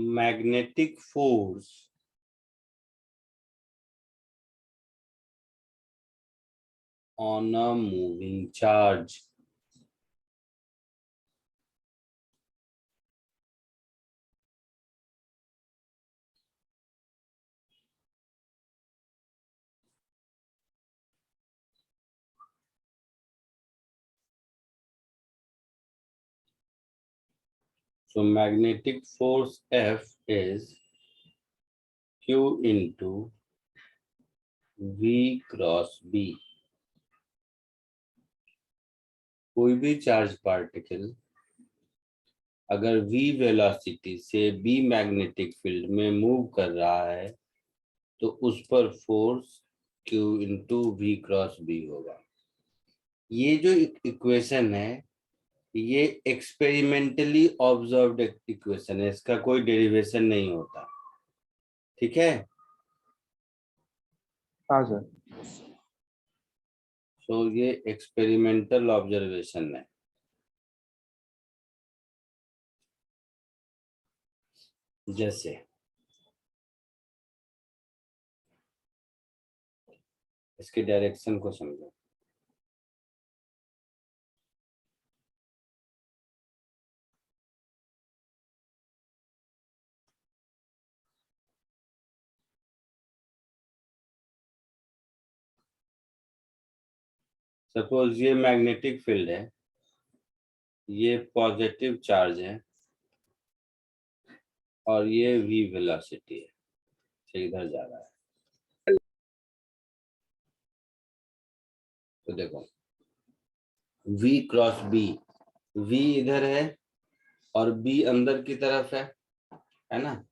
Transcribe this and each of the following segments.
magnetic force on a moving charge. So magnetic force F is Q into V cross B. कोई भी charge particle अगर V velocity से B magnetic field में move कर रहा है तो उस पर force Q into V cross B होगा. ये जो इक्वेशन है ये एक्सपेरिमेंटली ऑब्जर्व्ड इक्वेशन है, इसका कोई डेरिवेशन नहीं होता. ठीक है. हाँ सर. तो ये एक्सपेरिमेंटल ऑब्जर्वेशन है. जैसे इसके डायरेक्शन को समझो. सपोज ये मैग्नेटिक फील्ड है, ये पॉजिटिव चार्ज है और ये v वेलोसिटी है, से इधर जा रहा है. तो देखो v क्रॉस b, v इधर है और b अंदर की तरफ है ना.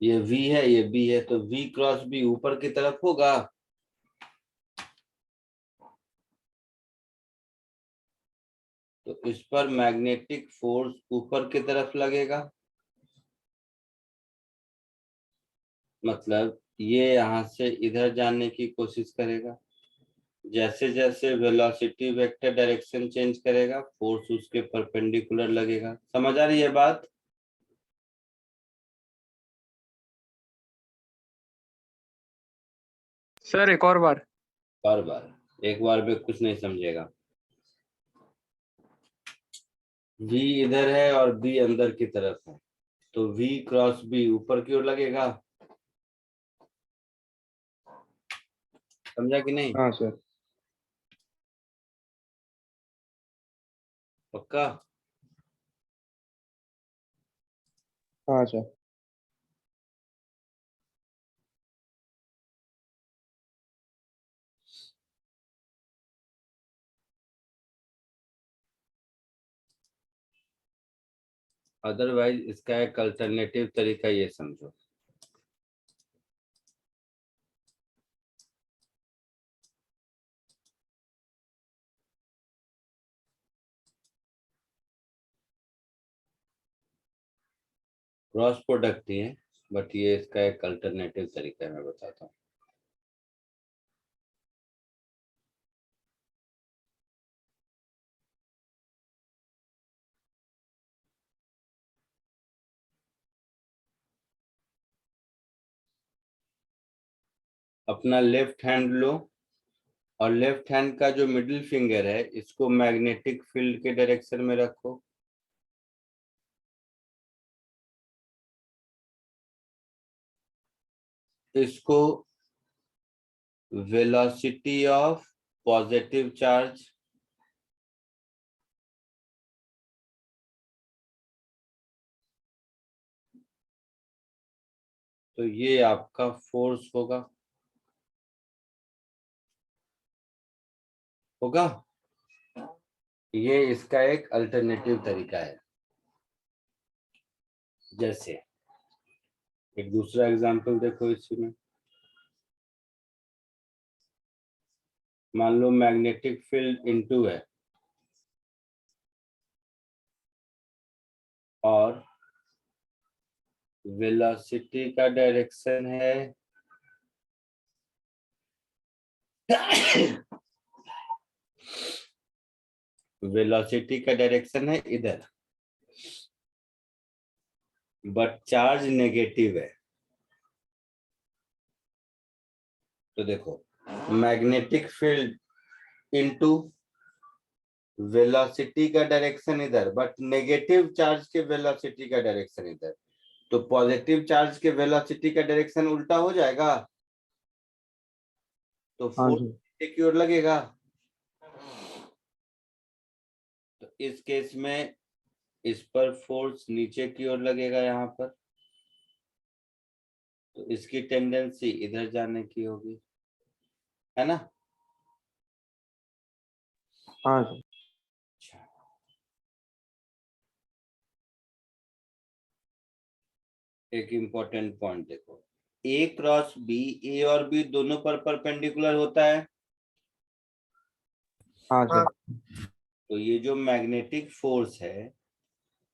ये v है ये b है, तो v क्रॉस b ऊपर की तरफ होगा. तो इस पर मैग्नेटिक फोर्स ऊपर की तरफ लगेगा. मतलब ये यहाँ से इधर जाने की कोशिश करेगा. जैसे जैसे वेलोसिटी वेक्टर डायरेक्शन चेंज करेगा फोर्स उसके परपेंडिकुलर लगेगा. समझ आ रही है बात? सर एक और बार. एक बार में कुछ नहीं समझेगा. v इधर है और b अंदर की तरफ है, तो v क्रॉस b ऊपर की ओर लगेगा. समझा कि नहीं? हाँ सर. पक्का? हाँ सर. अदरवाइज इसका एक अल्टरनेटिव तरीका ये समझो. क्रॉस प्रोडक्ट ही है, बट ये इसका एक अल्टरनेटिव तरीका है, मैं बताता हूँ. अपना लेफ्ट हैंड लो और लेफ्ट हैंड का जो मिडिल फिंगर है इसको मैग्नेटिक फील्ड के डायरेक्शन में रखो. इसको वेलोसिटी ऑफ पॉजिटिव चार्ज, तो ये आपका फोर्स होगा. ये इसका एक अल्टरनेटिव तरीका है. जैसे एक दूसरा एग्जांपल देखो इसमें. मान लो मैग्नेटिक फील्ड इनटू है और वेलोसिटी का डायरेक्शन है वेलोसिटी का डायरेक्शन है इधर. बट चार्ज नेगेटिव है। तो देखो, मैग्नेटिक फील्ड इनटू वेलोसिटी का डायरेक्शन इधर, बट नेगेटिव चार्ज के वेलोसिटी का डायरेक्शन इधर, तो पॉजिटिव चार्ज के वेलोसिटी का डायरेक्शन उल्टा हो जाएगा, तो हाँ फोर्स जी। नीचे की ओर लगेगा। तो इस केस में इस पर फोर्स नीचे की ओर लगेगा यहाँ पर, तो इसकी टेंडेंसी इधर जाने की होगी, है ना। हाँ जी। अच्छा, एक इम्पोर्टेंट पॉइंट देखो, ए क्रॉस बी, ए और बी दोनों पर परपेंडिकुलर होता है। हाँ सर। तो ये जो मैग्नेटिक फोर्स है,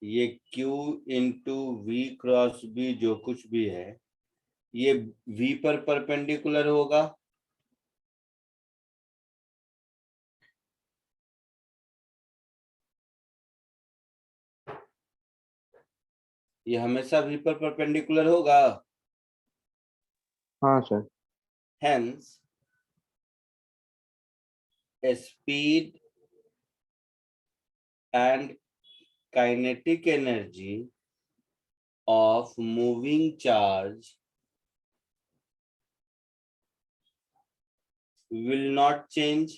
ये Q into V cross B जो कुछ भी है, ये V पर परपेंडिकुलर होगा। ये हमेशा V पर परपेंडिकुलर होगा। हाँ sir. Hence, speed and kinetic energy of moving charge will not change.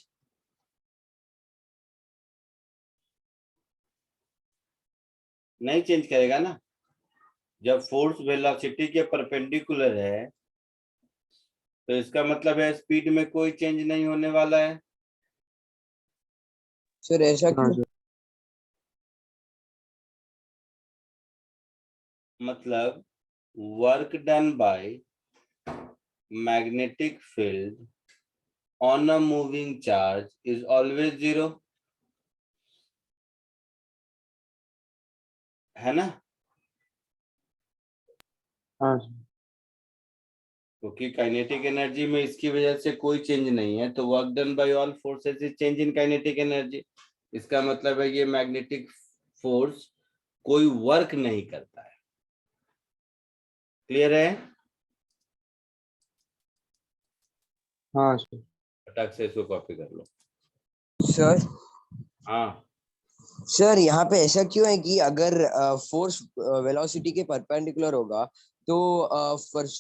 नहीं चेंज करेगा ना। जब फोर्स वेलोसिटी के परपेंडिकुलर है, तो इसका मतलब है स्पीड में कोई चेंज नहीं होने वाला है। सर ऐसा हाँ क्यों? सर। मतलब work done by magnetic field on a moving charge is always zero, है ना। हाँ सर। क्योंकि काइनेटिक एनर्जी में इसकी वजह से कोई चेंज नहीं है, तो work done by all forces is change in kinetic energy. इसका मतलब है ये मैग्नेटिक फोर्स कोई वर्क नहीं करता है। क्लियर है। हाँ सर। फटाक से इसको कॉपी कर लो। सर हाँ, सर यहाँ पे ऐसा क्यों है कि अगर फोर्स वेलोसिटी के परपेंडिकुलर होगा तो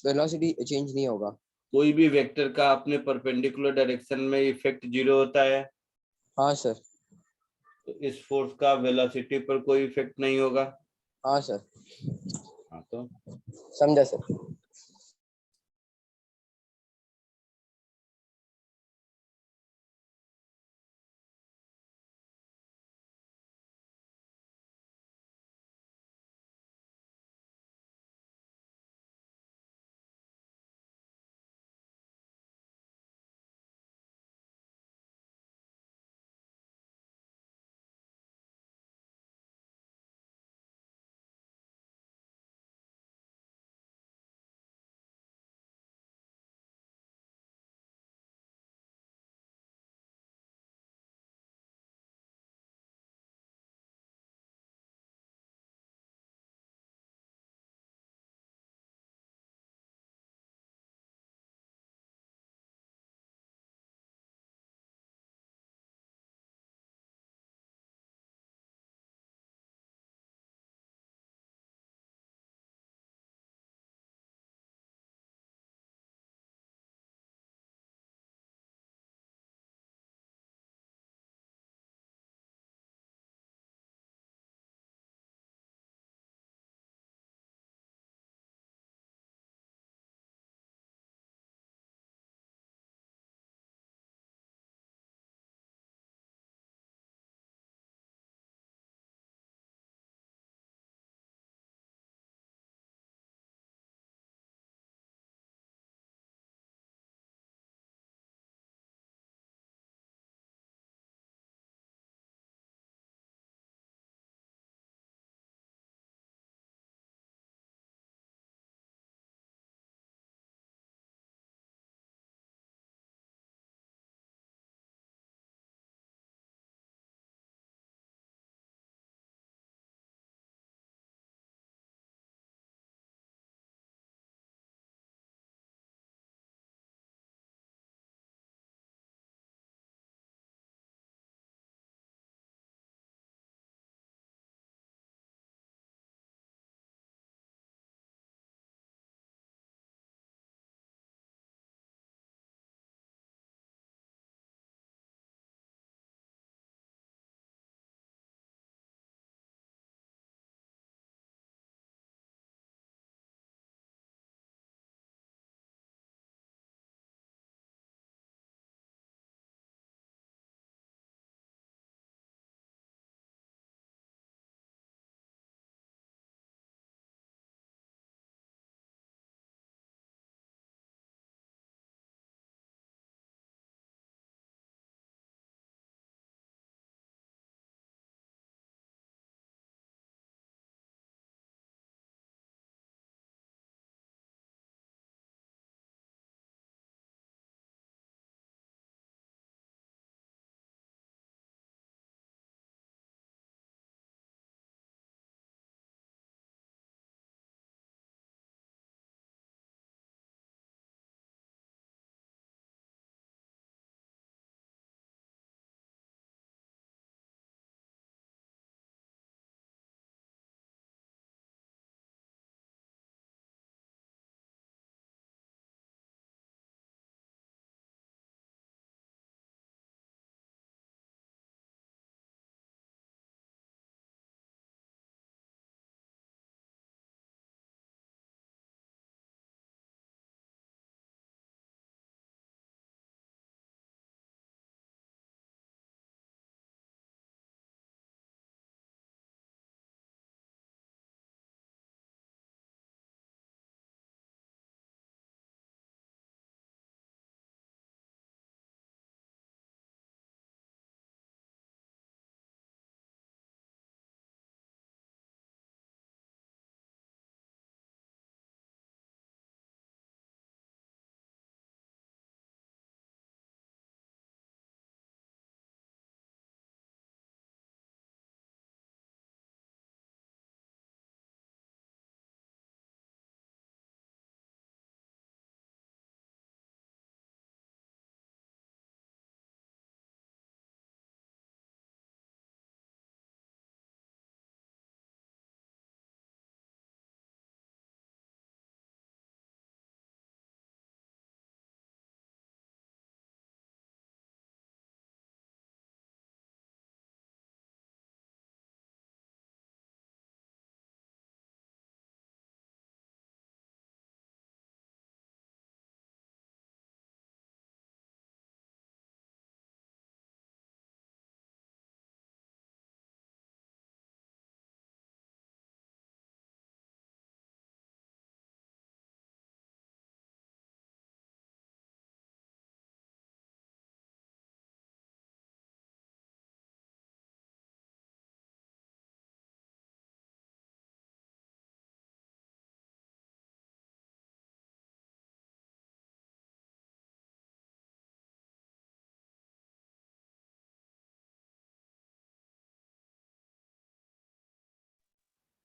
वेलोसिटी चेंज नहीं होगा? कोई भी वेक्टर का अपने परपेंडिकुलर डायरेक्शन में इफेक्ट जीरो होता है, हाँ सर। तो इस फोर्स का वेलोसिटी पर कोई इफेक्ट नहीं होगा। हाँ सर, हाँ, तो समझा सर।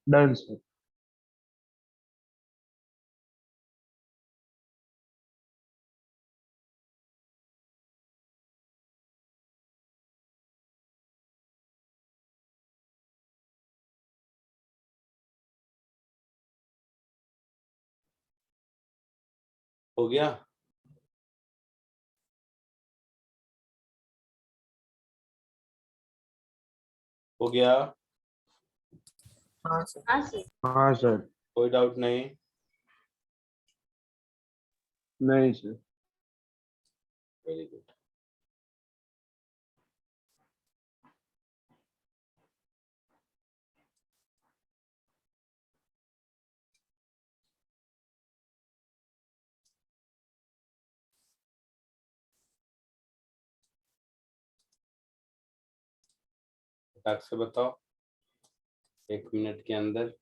Done sir. हो गया? हो गया? हाँ सर। हाँ सर। कोई डाउट नहीं? नहीं सर। Very good. फटाक से बताओ 1 मिनट के अंदर।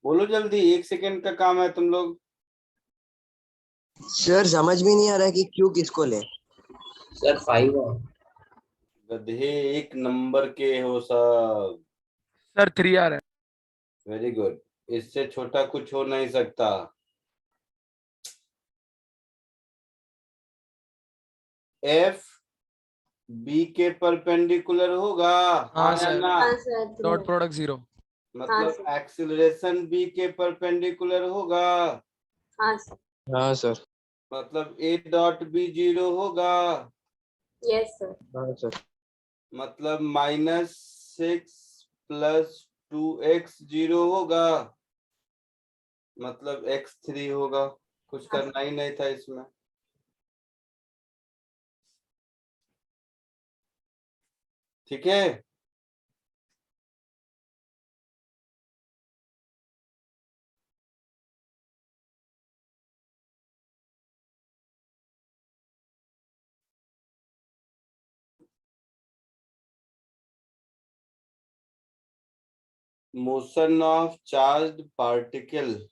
बोलो जल्दी, 1 सेकंड का काम है तुम लोग। सर समझ में नहीं आ रहा है कि क्यों किसको ले। सर 5 है। गधे 1 नंबर के हो सब। सर 3 आ रहा है। वेरी गुड, इससे छोटा कुछ हो नहीं सकता। एफ बी के परपेंडिकुलर होगा, हाँ या सर। ना? हाँ सर डॉट प्रोडक्ट 0। मतलब सर। एक्सीलरेशन बी के परपेंडिकुलर होगा, हाँ सर। हाँ सर। मतलब ए डॉट बी 0 होगा, यस सर। हाँ सर। मतलब -6 + 2x 0 होगा, मतलब x3 होगा। कुछ करना ही नहीं था इसमें। ठीक है, motion of charged particle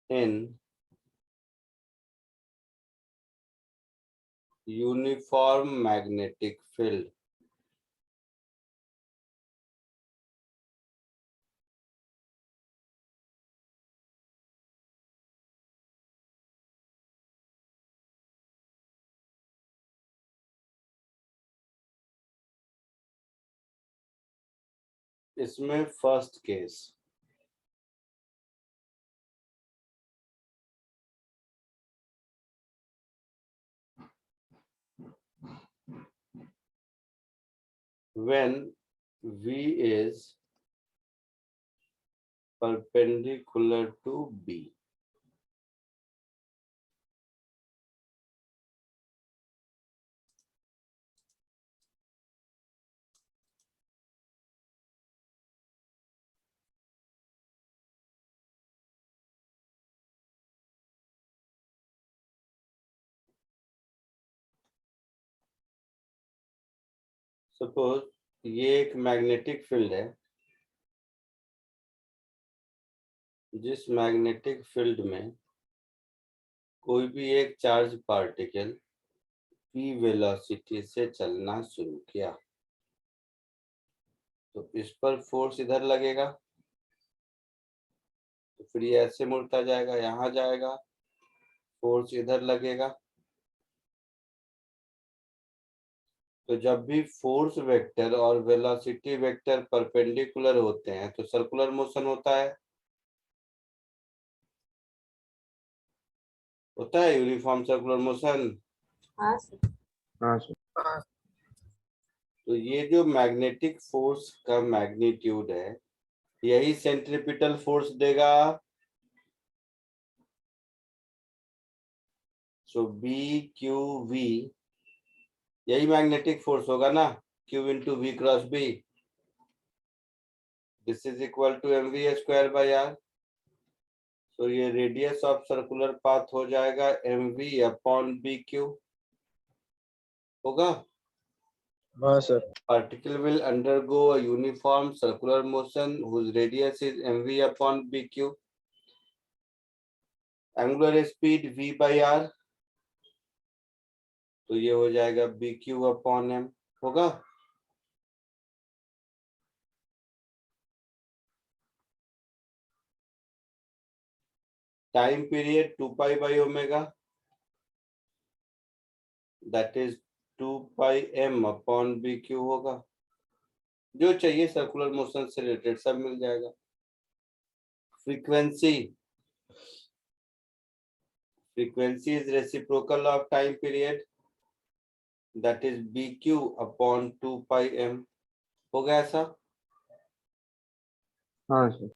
in uniform magnetic field. इसमें first case, when V is perpendicular to B. Suppose ये एक मैग्नेटिक फील्ड है, जिस मैग्नेटिक फील्ड में कोई भी एक चार्ज पार्टिकल p वेलोसिटी से चलना शुरू किया, तो इस पर फोर्स इधर लगेगा, तो फिर ये ऐसे मुड़ता जाएगा, यहाँ जाएगा, फोर्स इधर लगेगा। तो जब भी फोर्स वेक्टर और वेलोसिटी वेक्टर परपेंडिकुलर होते हैं तो सर्कुलर मोशन होता है यूनिफॉर्म सर्कुलर मोशन। हाँ सर। हाँ सर। तो ये जो मैग्नेटिक फोर्स का मैग्नीट्यूड है, यही सेंट्रीपिटल फोर्स देगा। सो बी क्यू वी, यही मैग्नेटिक फोर्स होगा ना, Q × V × B। This is equal to mv²/r। तो ये रेडियस ऑफ सर्कुलर पाथ हो जाएगा mv/bq होगा। हाँ sir. Particle will undergo a uniform circular motion whose radius is mv/bq. Angular speed v/r, तो ये हो जाएगा bq/m होगा। Time period 2π/ω, that is 2πm/bq होगा। जो चाहिए सर्कुलर मोशन से रिलेटेड सब मिल जाएगा। Frequency is reciprocal of time period, that is bq/2πm हो गया ऐसा। हाँ सर।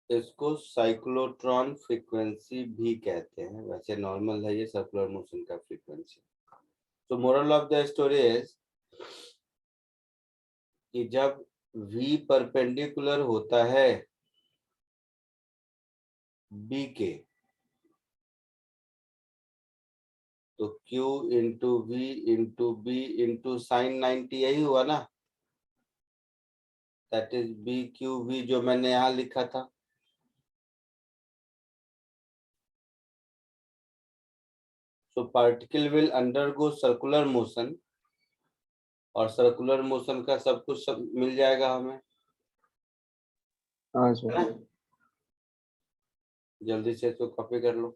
इसको साइक्लोट्रॉन फ्रीक्वेंसी भी कहते हैं, वैसे नॉर्मल है ये सर्कुलर मोशन का फ्रीक्वेंसी। तो moral of the story is कि जब v परपेंडिकुलर होता है b के, तो Q into V into B into sine 90 यही हुआ ना, दैट इज BQV जो मैंने यहाँ लिखा था। So particle will undergo circular motion, और सर्कुलर मोशन का सब कुछ सब मिल जाएगा हमें, हाँ है सर। ना? जल्दी से इसको कॉपी कर लो।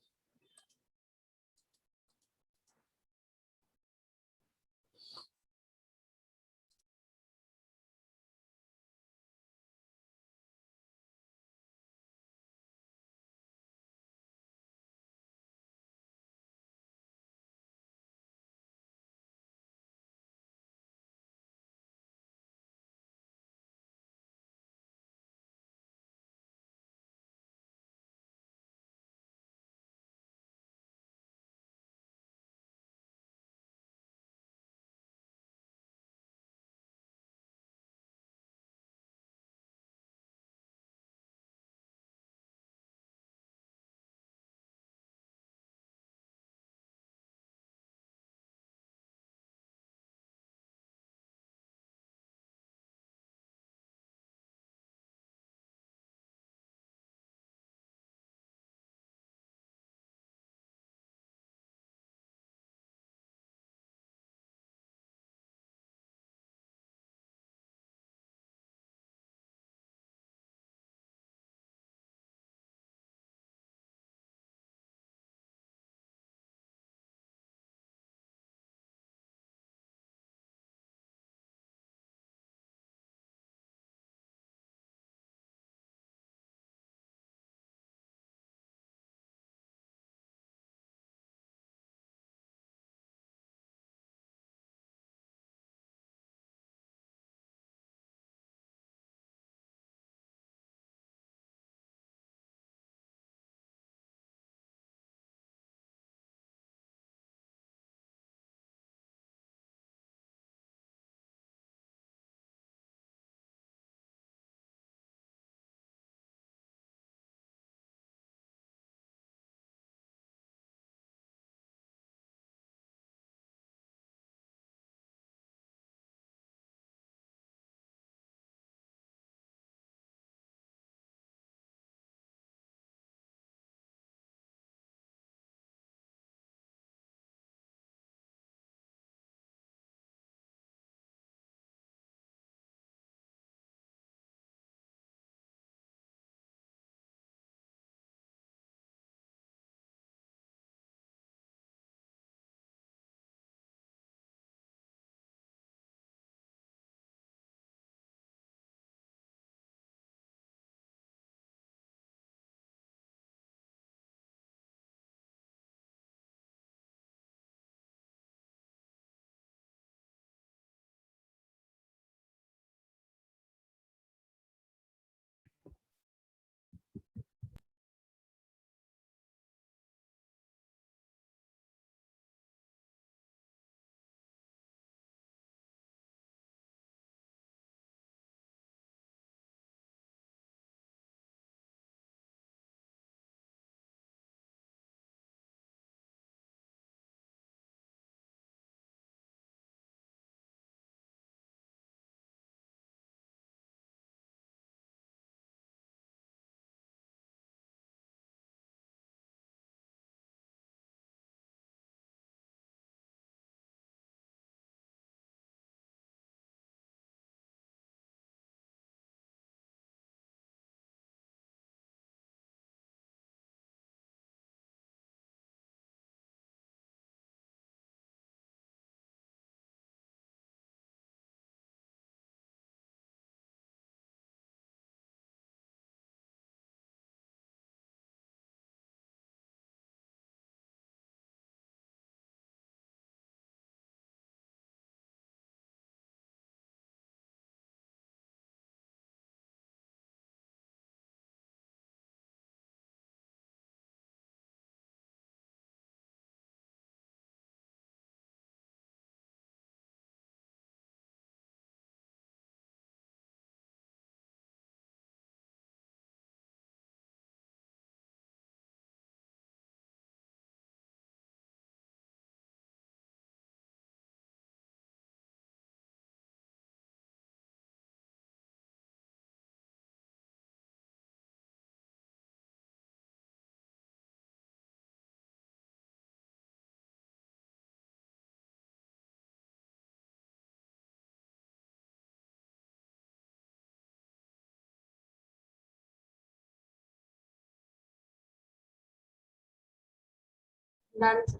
Done, sir.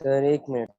सर एक मिनट।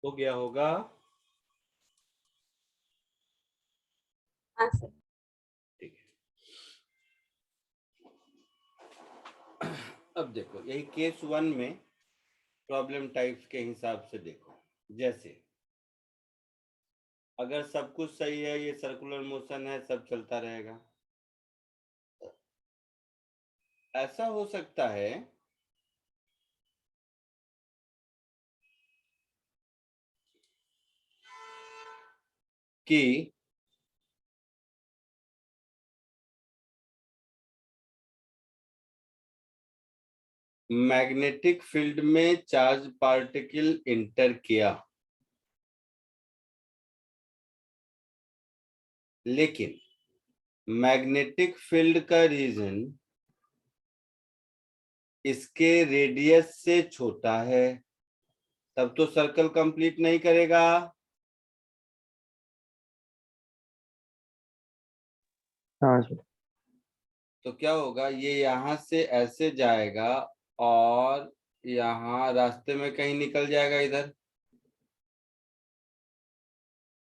हो गया होगा। हाँ सर। ठीक है। अब देखो यही केस 1 में प्रॉब्लम टाइप्स के हिसाब से देखो। जैसे अगर सब कुछ सही है, ये सर्कुलर मोशन है, सब चलता रहेगा। ऐसा हो सकता है कि मैग्नेटिक फील्ड में चार्ज पार्टिकल इंटर किया, लेकिन मैग्नेटिक फील्ड का रीजन इसके रेडियस से छोटा है, तब तो सर्कल कंप्लीट नहीं करेगा। हाँ सर। तो क्या होगा, ये यहां से ऐसे जाएगा और यहाँ रास्ते में कहीं निकल जाएगा इधर।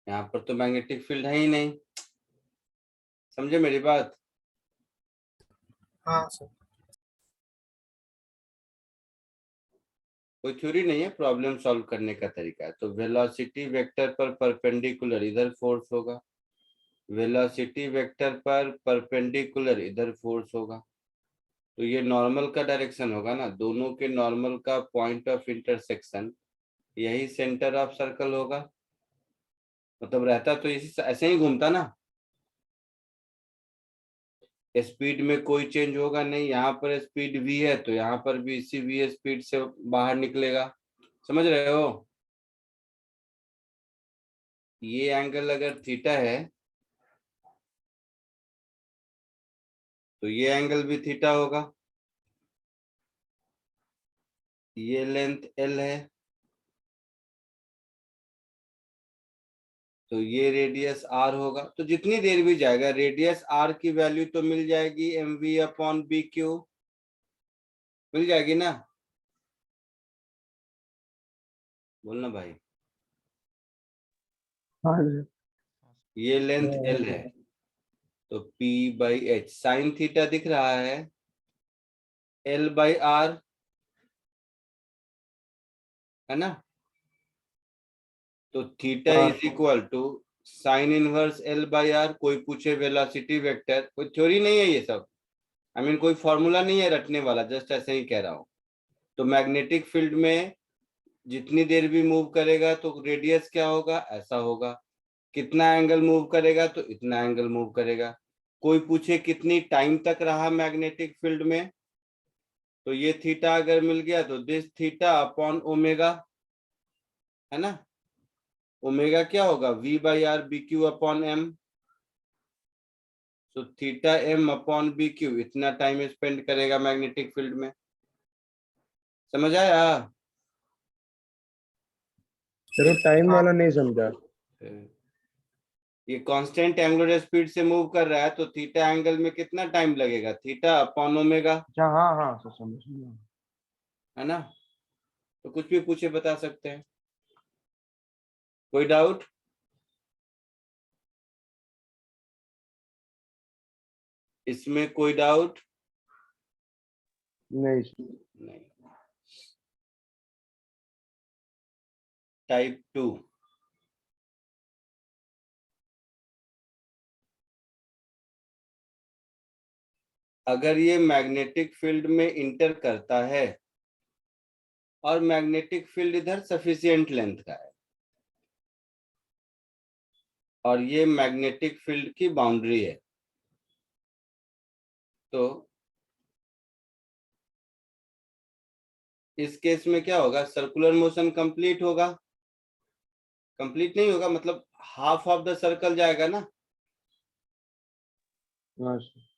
यहाँ पर तो मैग्नेटिक फील्ड है ही नहीं। समझे मेरी बात? हाँ सर। कोई थ्योरी नहीं है, प्रॉब्लम सॉल्व करने का तरीका है। तो वेलोसिटी वेक्टर पर परपेंडिकुलर इधर फोर्स होगा, वेलोसिटी वेक्टर पर परपेंडिकुलर इधर फोर्स होगा। तो ये नॉर्मल का डायरेक्शन होगा ना, दोनों के नॉर्मल का पॉइंट ऑफ इंटरसेक्शन यही सेंटर ऑफ सर्कल होगा। मतलब रहता तो इसी ऐसे ही घूमता ना, स्पीड में कोई चेंज होगा नहीं। यहाँ पर स्पीड v है तो यहाँ पर भी इसी v स्पीड से बाहर निकलेगा। समझ रहे हो? ये एंगल अगर थीटा है तो ये एंगल भी थीटा होगा। ये लेंथ l है तो ये रेडियस r होगा। तो जितनी देर भी जाएगा रेडियस r की वैल्यू तो मिल जाएगी mv/bq, मिल जाएगी ना? बोलना भाई। हाँ सर। ये लेंथ L है, तो P/H साइन थीटा दिख रहा है L/R, है ना। तो थीटा हाँ is equal to sine inverse L/R। कोई पूछे वेलोसिटी वेक्टर, कोई थ्योरी नहीं है ये सब, आई मीन कोई फॉर्मूला नहीं है रटने वाला, जस्ट ऐसे ही कह रहा हूं। तो मैग्नेटिक फील्ड में जितनी देर भी मूव करेगा तो रेडियस क्या होगा, ऐसा होगा। कितना एंगल मूव करेगा तो इतना एंगल मूव करेगा। कोई पूछे कितनी टाइम तक रहा मैग्नेटिक फील्ड में, तो ये थीटा अगर मिल गया तो दिस थीटा अपॉन ओमेगा, है ना। ओमेगा क्या होगा, V/R BQ अपॉन M। तो थीटा M अपॉन BQ इतना टाइम स्पेंड करेगा मैग्नेटिक फील्ड में। समझ आया। सर, टाइम वाला नहीं समझा। ये कांस्टेंट एंगुलर स्पीड से मूव कर रहा है, तो थीटा एंगल में कितना टाइम लगेगा, थीटा अपॉन ओमेगा, अच्छा, हाँ हाँ सर, समझ गया। है ना। तो कुछ भी पूछे बता सकते हैं। कोई डाउट। इसमें कोई डाउट नहीं सर। नहीं। टाइप 2, अगर ये मैग्नेटिक फील्ड में इंटर करता है और मैग्नेटिक फील्ड इधर सफिशिएंट लेंथ का है, और ये मैग्नेटिक फील्ड की बाउंड्री है, तो इस केस में क्या होगा, सर्कुलर मोशन कंप्लीट होगा, कंप्लीट नहीं होगा मतलब हाफ ऑफ द सर्कल जाएगा ना। हाँ सर।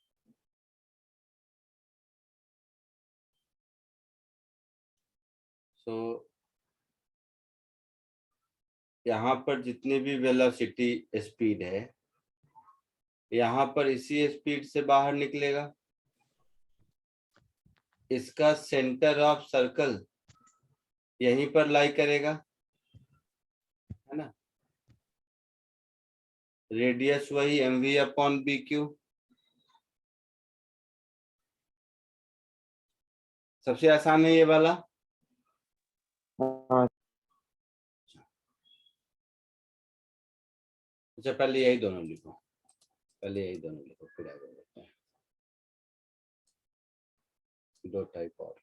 सो यहाँ पर जितनी भी वेलोसिटी स्पीड है, यहाँ पर इसी स्पीड से बाहर निकलेगा। इसका सेंटर ऑफ सर्कल यहीं पर लाई करेगा, है ना। रेडियस वही mv अपॉन BQ। सबसे आसान है ये वाला। हाँ अच्छा पहले यही दोनों लिखो, पहले यही दोनों लिखो, फिर आगे बढ़ते हैं। दो टाइप और।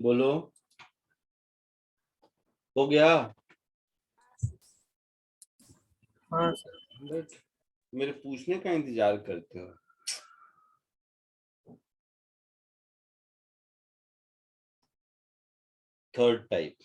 बोलो, हो गया? हाँ बट मेरे पूछने का इंतजार करते हो। Third type,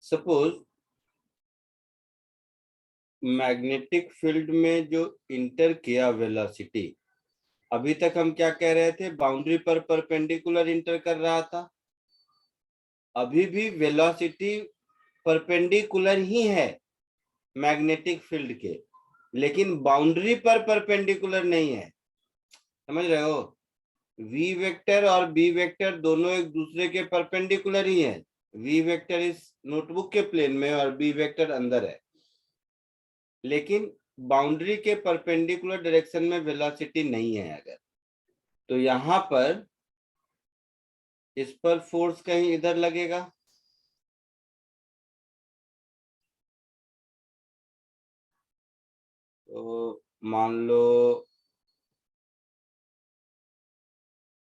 suppose magnetic field में जो इंटर किया वेलोसिटी, अभी तक हम क्या कह रहे थे, बाउंड्री पर परपेंडिकुलर इंटर कर रहा था। अभी भी वेलोसिटी परपेंडिकुलर ही है मैग्नेटिक फील्ड के, लेकिन बाउंड्री पर परपेंडिकुलर नहीं है। समझ रहे हो? वी वेक्टर और बी वेक्टर दोनों एक दूसरे के परपेंडिकुलर ही है। वी वेक्टर इस नोटबुक के प्लेन में और बी वेक्टर अंदर है, लेकिन बाउंड्री के परपेंडिकुलर डायरेक्शन में वेलोसिटी नहीं है। अगर तो यहां पर इस पर फोर्स कहीं इधर लगेगा, तो मान लो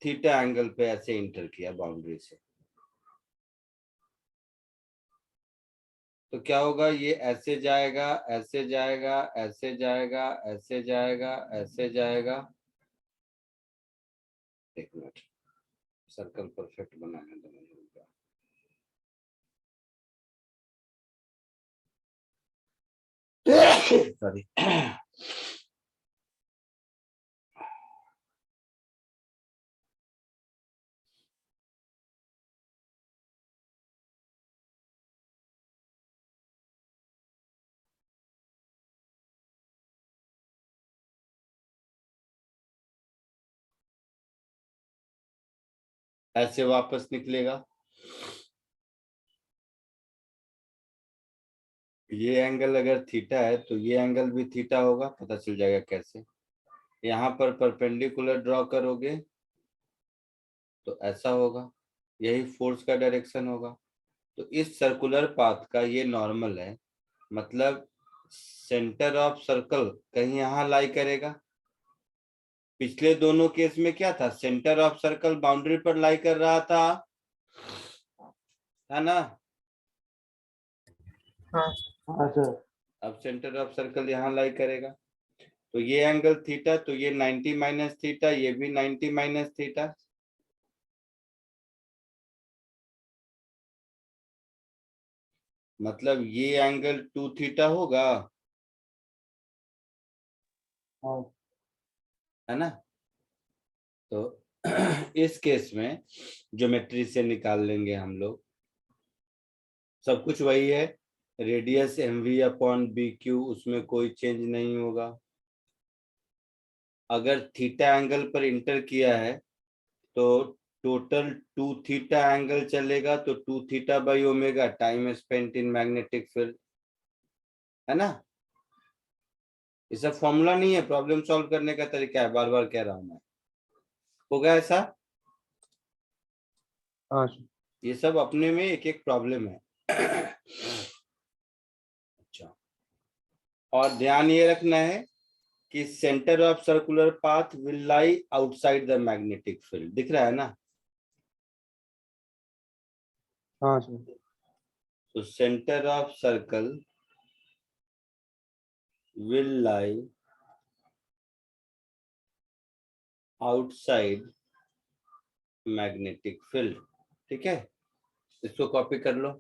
थीटा एंगल पे ऐसे इंटर किया बाउंड्री से, तो क्या होगा, ये ऐसे जाएगा, ऐसे जाएगा, ऐसे जाएगा, ऐसे जाएगा, ऐसे जाएगा। एक मिनट, सर्कल परफेक्ट बनाने दो मुझे। सॉरी। ऐसे वापस निकलेगा, ये एंगल अगर थीटा है तो ये एंगल भी थीटा होगा, पता चल जाएगा कैसे। यहाँ पर परपेंडिकुलर ड्रॉ करोगे तो ऐसा होगा, यही फोर्स का डायरेक्शन होगा। तो इस सर्कुलर पाथ का ये नॉर्मल है, मतलब सेंटर ऑफ सर्कल कहीं यहाँ लाई करेगा। पिछले दोनों केस में क्या था, सेंटर ऑफ सर्कल बाउंड्री पर लाई कर रहा था, है ना? हाँ हाँ सर। अब सेंटर ऑफ सर्कल यहाँ लाई करेगा, तो ये एंगल थीटा, तो ये 90 माइनस थीटा, ये भी 90 माइनस थीटा। मतलब ये एंगल 2 थीटा होगा, हाँ है ना? तो इस केस में ज्योमेट्री से निकाल लेंगे हम लोग, सब कुछ वही है, radius mv upon B Q, उसमें कोई चेंज नहीं होगा। अगर थीटा एंगल पर इंटर किया है तो टोटल 2 थीटा एंगल चलेगा, तो 2 theta by omega time spent in magnetic field, है ना? ये सब फॉर्मूला नहीं है, प्रॉब्लम सॉल्व करने का तरीका है, बार बार कह रहा हूं मैं। होगा ऐसा? हाँ सर। ये सब अपने में एक एक प्रॉब्लम है। अच्छा, और ध्यान ये रखना है कि centre of circular path will lie outside the magnetic field, दिख रहा है ना? हाँ सर। तो centre of circle will lie outside magnetic field. ठीक है, इसको कॉपी कर लो।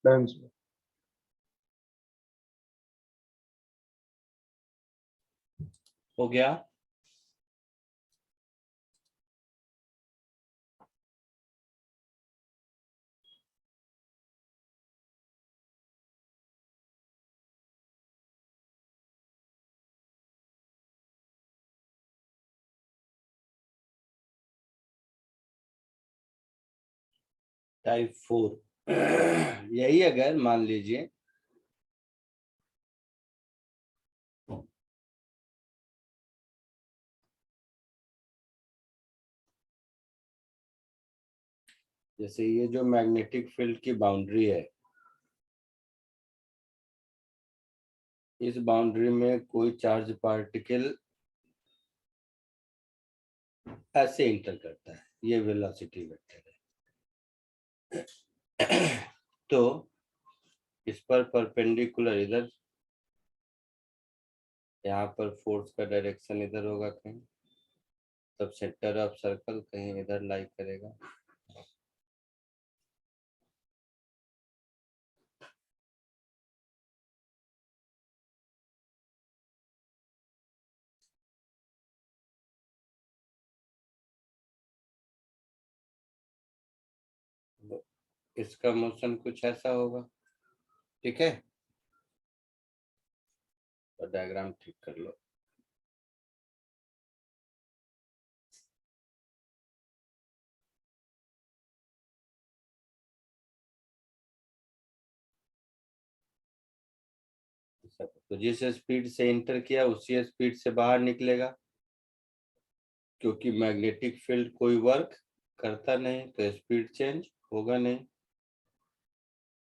Done sir. हो गया? टाइप 4 यही अगर मान लीजिए जैसे ये जो मैग्नेटिक फील्ड की बाउंड्री है, इस बाउंड्री में कोई चार्ज पार्टिकल ऐसे इंटर करता है, ये वेलोसिटी वेक्टर है। तो इस पर परपेंडिकुलर इधर, यहाँ पर फोर्स का डायरेक्शन इधर होगा कहीं, तब सेंटर ऑफ सर्कल कहीं इधर लाई करेगा। इसका मोशन कुछ ऐसा होगा, ठीक है? तो डायग्राम ठीक कर लो। तो जिस स्पीड से इंटर किया उसी स्पीड से बाहर निकलेगा, क्योंकि मैग्नेटिक फील्ड कोई वर्क करता नहीं तो स्पीड चेंज होगा नहीं।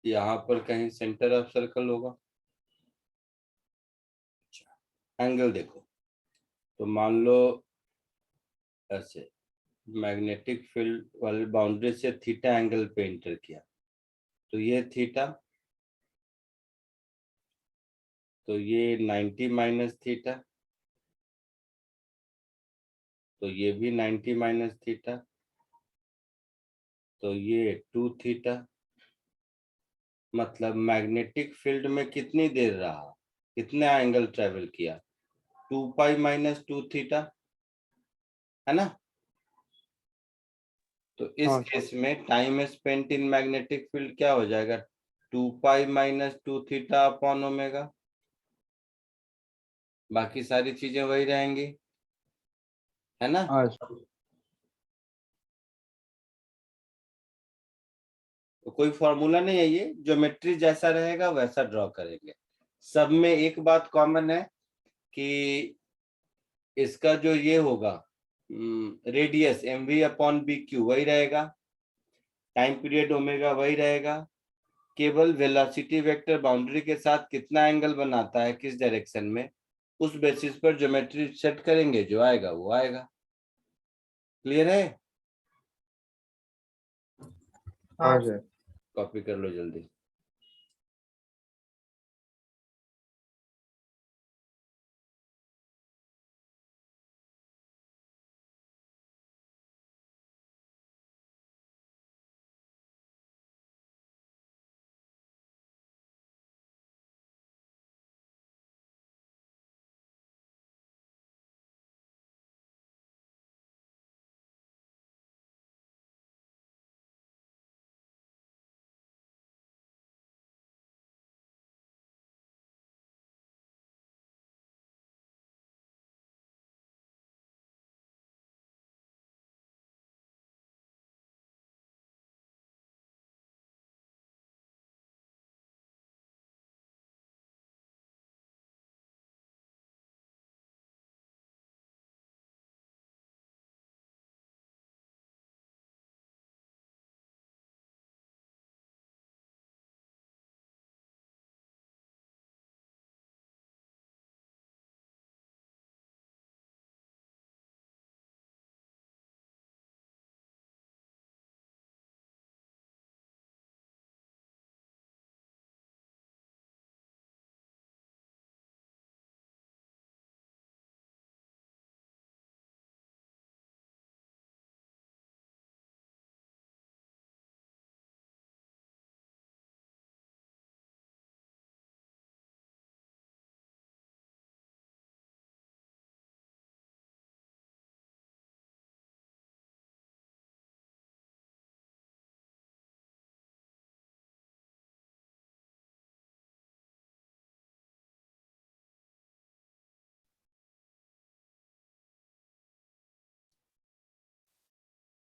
यहाँ पर कहीं सेंटर ऑफ सर्कल होगा। एंगल देखो, तो मान लो ऐसे मैग्नेटिक फील्ड वाली बाउंड्री से थीटा एंगल पे इंटर किया, तो ये थीटा, तो ये 90 माइनस थीटा, तो ये भी 90 माइनस थीटा, तो ये 2 थीटा। मतलब मैग्नेटिक फील्ड में कितनी देर रहा, कितना एंगल ट्रेवल किया, 2 पाई माइनस 2 थीटा, है ना? तो इस हाँ केस में time spent in magnetic field क्या हो जाएगा, 2 pi minus 2 theta upon omega. बाकी सारी चीजें वही रहेंगी, है ना? हाँ सर। तो कोई फॉर्मूला नहीं है, ये ज्योमेट्री जैसा रहेगा वैसा ड्रॉ करेंगे। सब में एक बात कॉमन है कि इसका जो ये होगा radius mv upon B Q वही रहेगा, टाइम पीरियड ओमेगा वही रहेगा, केवल वेलोसिटी वेक्टर बाउंड्री के साथ कितना एंगल बनाता है किस डायरेक्शन में, उस बेसिस पर ज्योमेट्री सेट करेंगे, जो आएगा वो आएगा। क्लियर है? हाँ सर। कॉपी कर लो जल्दी।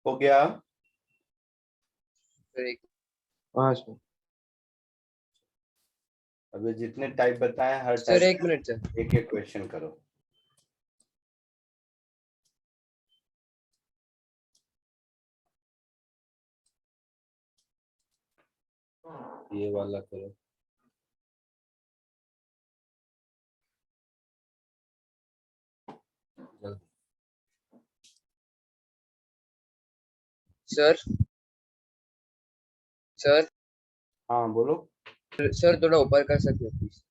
हो गया? सर एक हाँ सर। अभी जितने टाइप बताए हर सर टाइप 1 मिनट सर। एक एक क्वेश्चन करो। ये वाला करो। जल्दी। सर सर हाँ बोलो। सर थोड़ा ऊपर कर सकते हो प्लीज?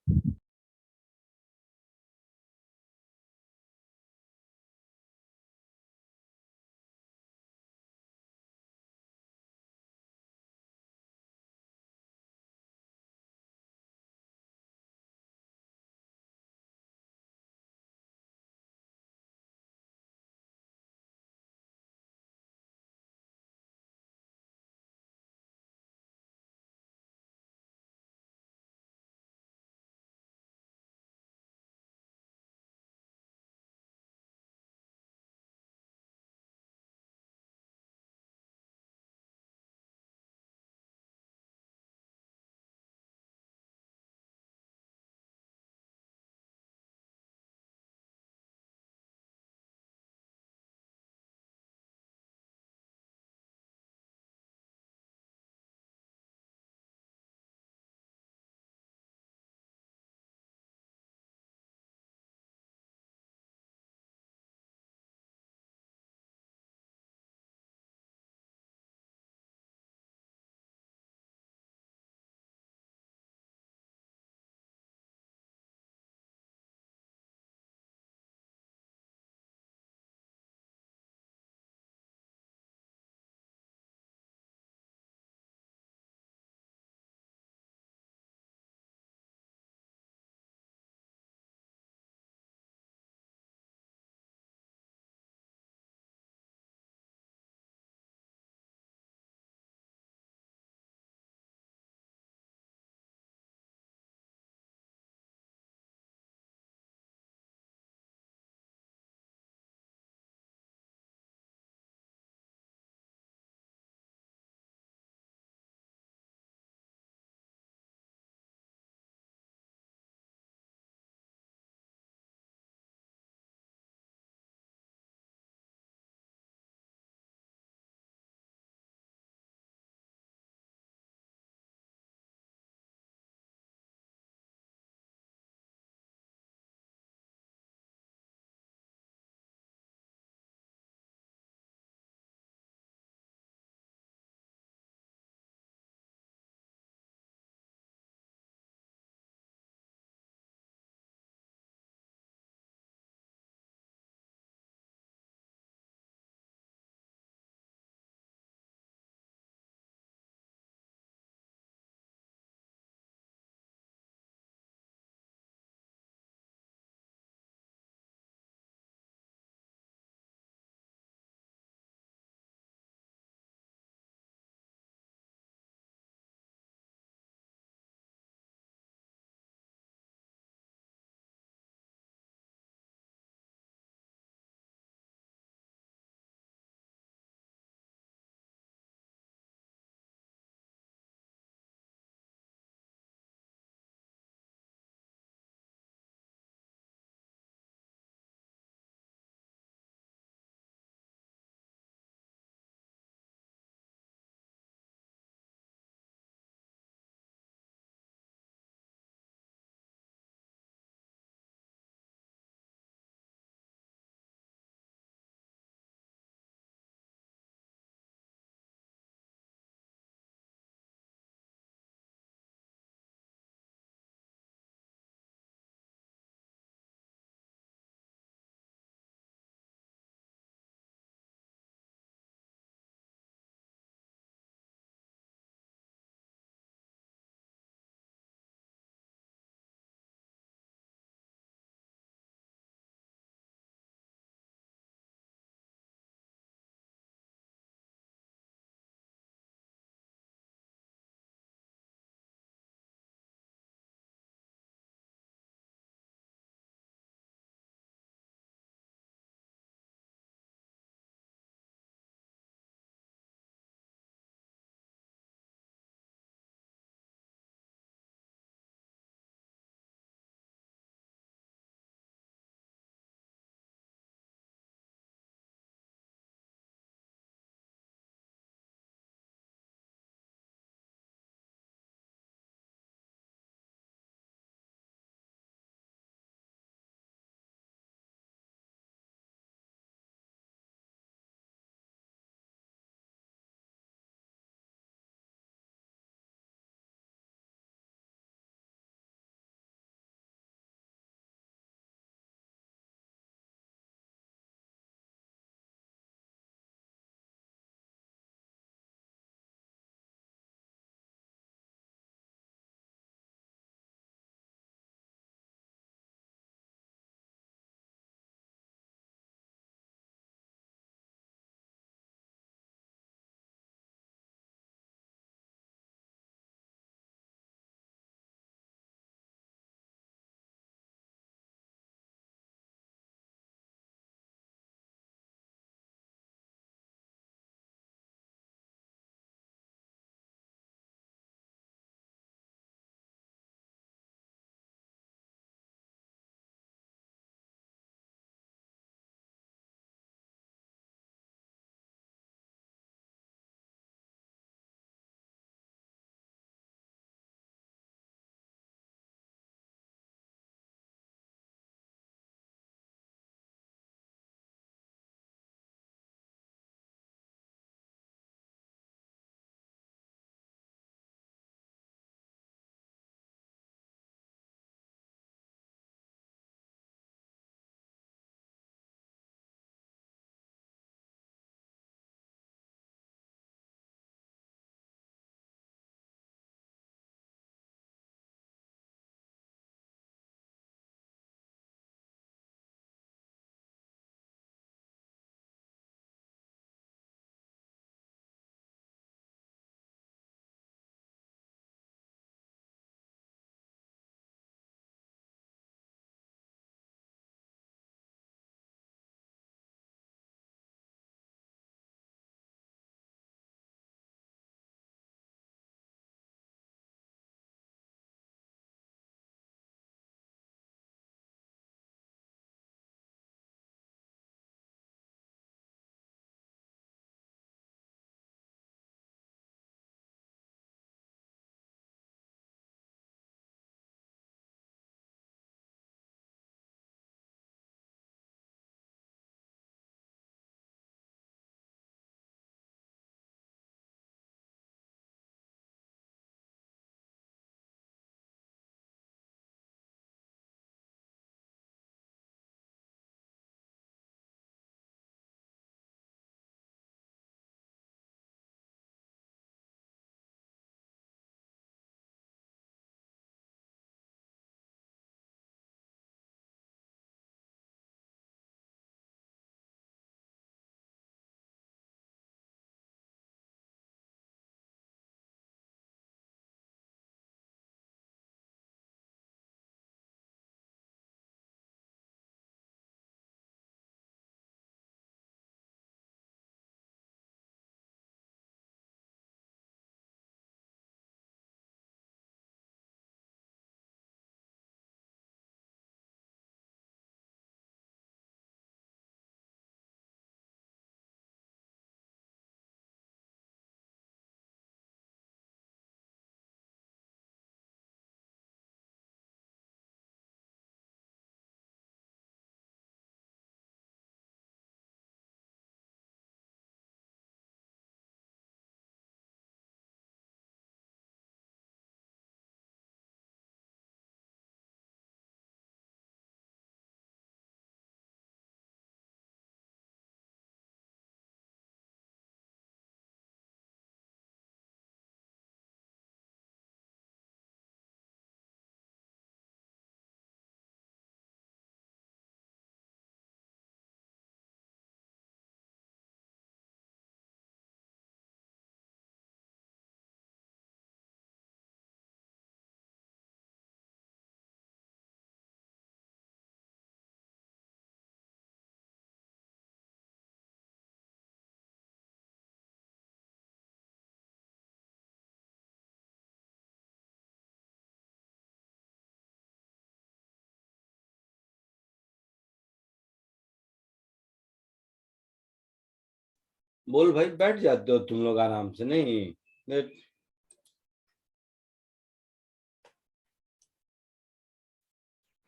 बोल भाई, बैठ जाते हो तुम लोग आराम से, नहीं बैठ।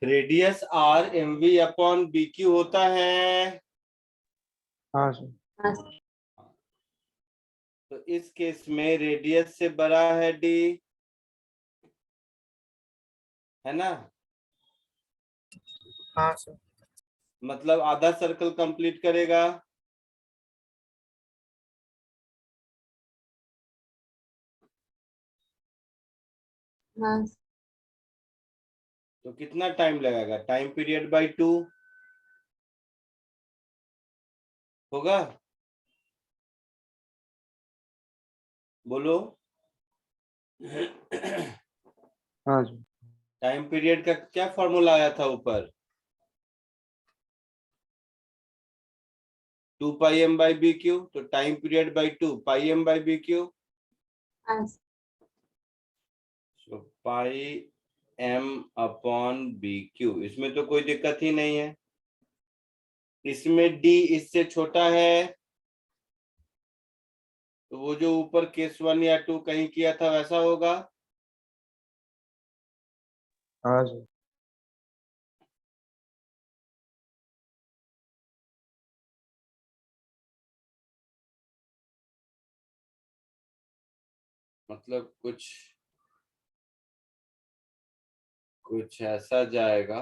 Radius R M V upon B Q होता है। हाँ सर। हाँ सर। तो इस केस में रेडियस से बड़ा है डी, है ना। हाँ सर। मतलब आधा सर्कल कंप्लीट करेगा। हाँ सर। तो कितना टाइम लगेगा, टाइम पीरियड बाय 2 होगा। बोलो। हाँ सर। टाइम पीरियड का क्या फॉर्मूला आया था ऊपर, 2 pi M by B Q, तो time period by 2 pi M by B Q. हाँ सर। तो pi M upon B Q, इसमें तो कोई दिक्कत ही नहीं है। इसमें डी इससे छोटा है, तो वो जो ऊपर केस 1 या 2 कहीं किया था वैसा होगा। हाँ सर। मतलब कुछ कुछ ऐसा जाएगा।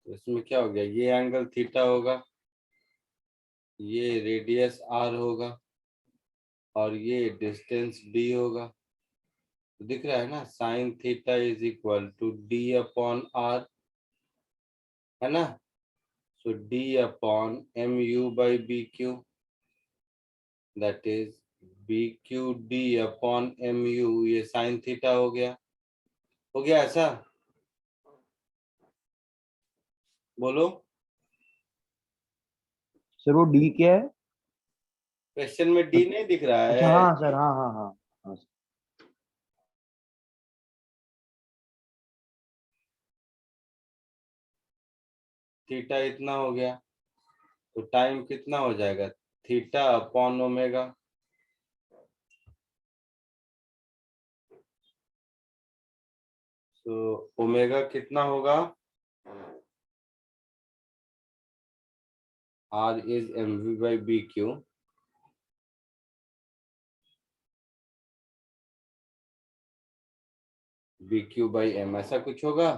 तो इसमें क्या हो गया, ये एंगल थीटा होगा, ये रेडियस आर होगा, और ये डिस्टेंस डी होगा। तो दिख रहा है ना, sine theta is equal to D upon R, है ना। So D upon M U by B Q, that is B Q D upon M U, ये साइन थीटा हो गया। हो गया ऐसा, बोलो। सर वो डी क्या है? क्वेश्चन में डी नहीं दिख रहा अच्छा है। हाँ सर, हाँ हाँ हाँ। हाँ सर। थीटा इतना हो गया, तो टाइम कितना हो जाएगा, थीटा अपॉन ओमेगा। तो ओमेगा कितना होगा, R is M V by B Q, B Q by M, ऐसा कुछ होगा।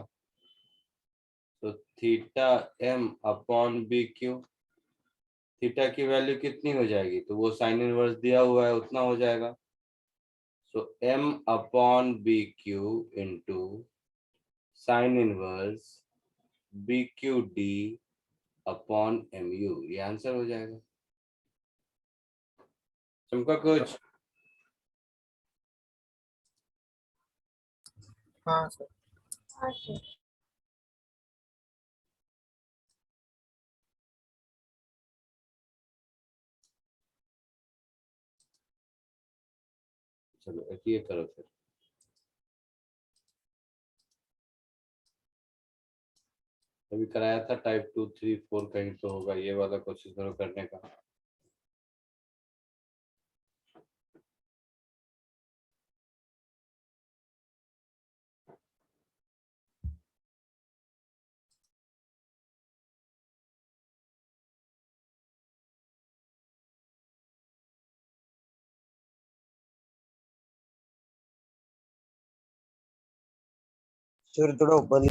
तो theta M upon B Q, theta की वैल्यू कितनी हो जाएगी, तो वो साइन इनवर्स दिया हुआ है उतना हो जाएगा। So M upon B Q into sine inverse B Q D upon M U, ये आंसर हो जाएगा। चमका कुछ। हाँ सर। हाँ सर। चलो एक ये करो फिर। अभी कराया था टाइप 2 3 4, कहीं तो होगा, ये वाला कोशिश करो करने का। सर थोड़ा ऊपर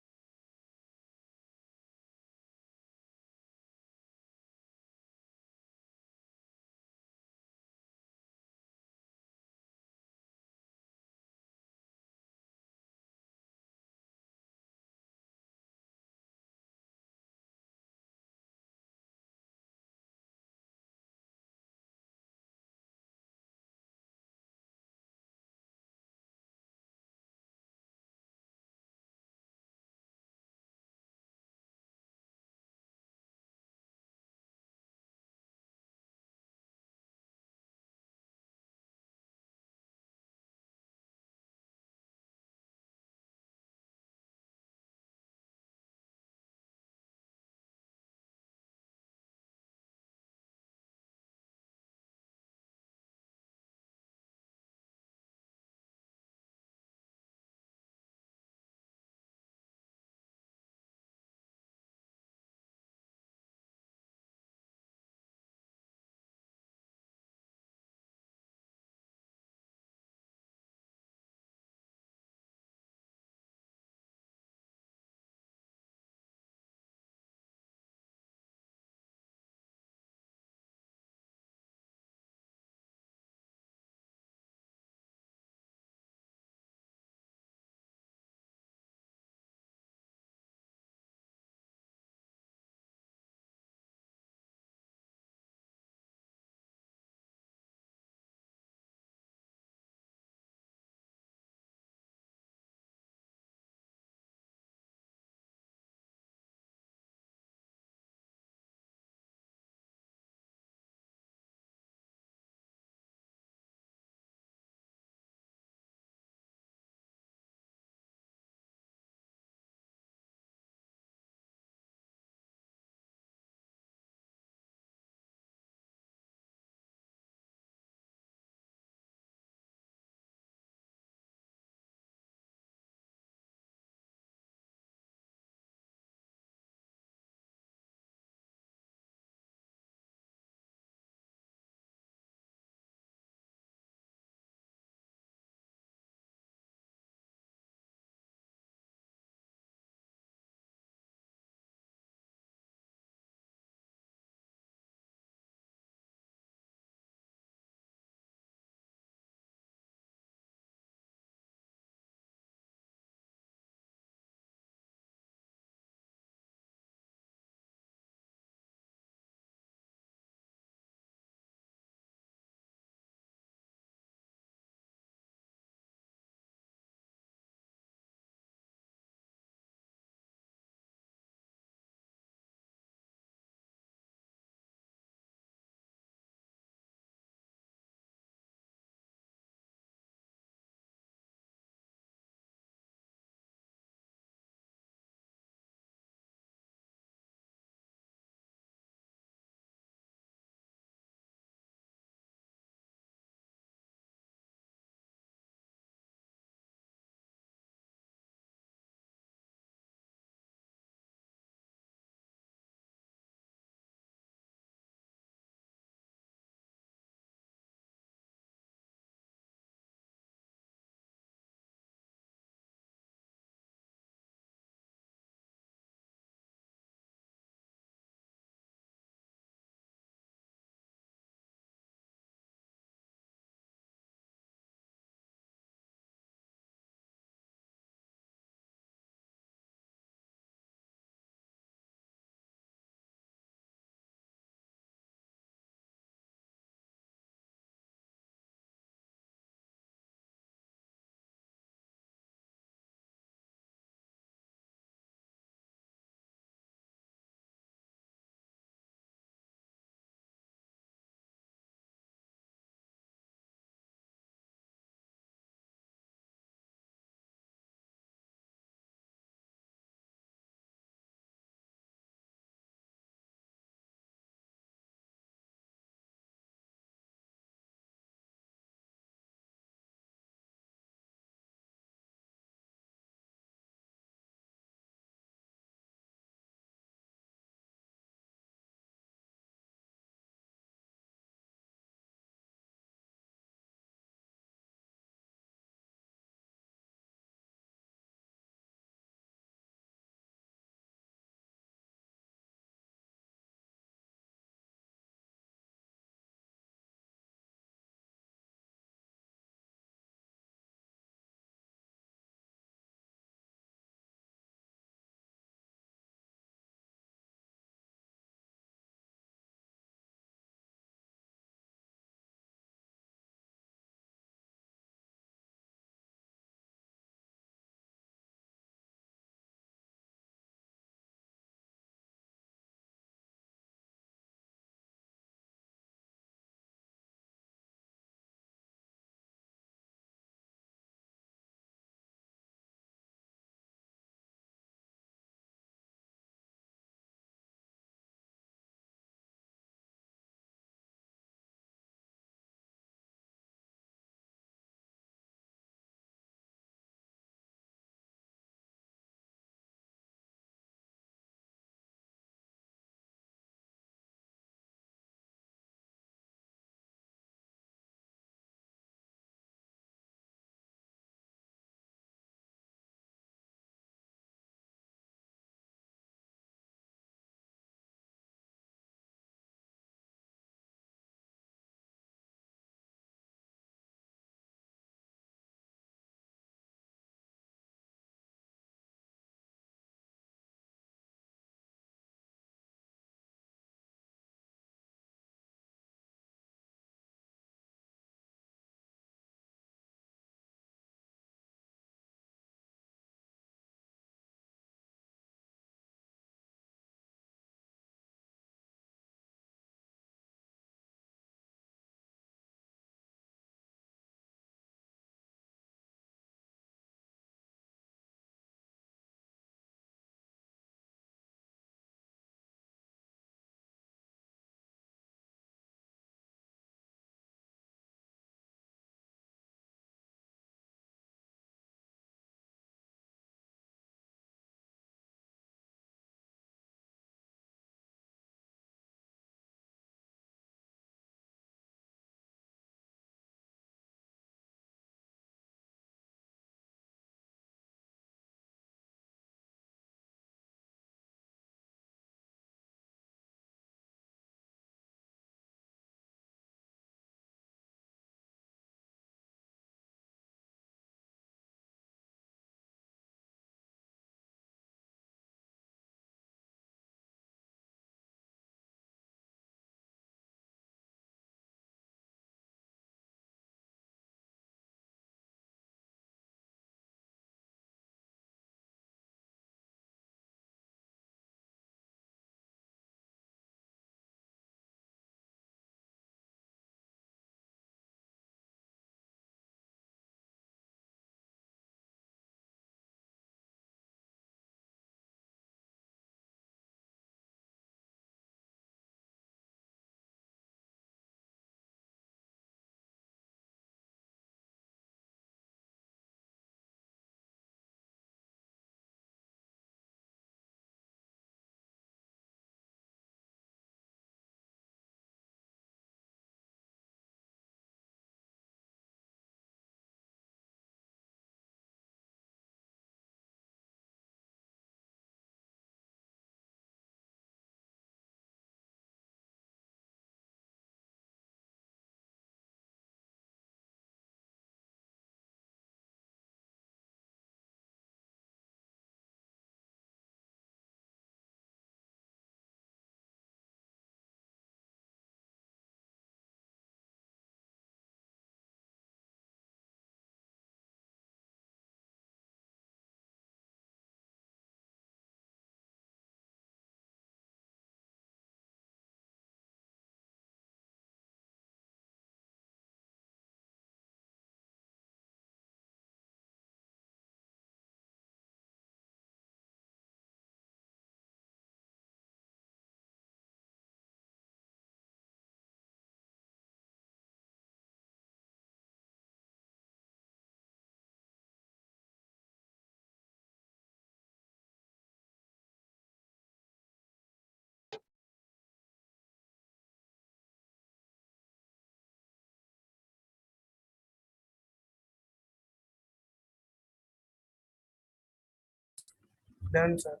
डन सर।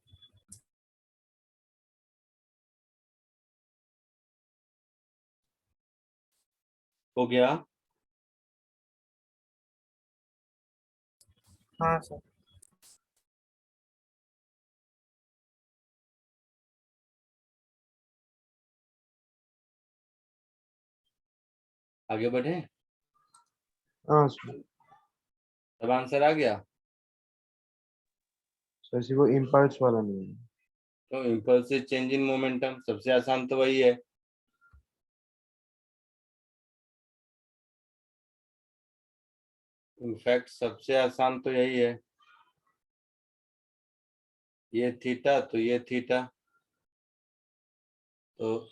हो गया? हाँ सर। आगे बढ़े? हाँ सर। सब आंसर आ गया? सर सिर्फ वो इम्पल्स वाला नहीं है। तो इम्पल्सिव चेंज इन मोमेंटम सबसे आसान तो वही है। इनफैक्ट सबसे आसान तो यही है। ये थीटा तो ये थीटा, तो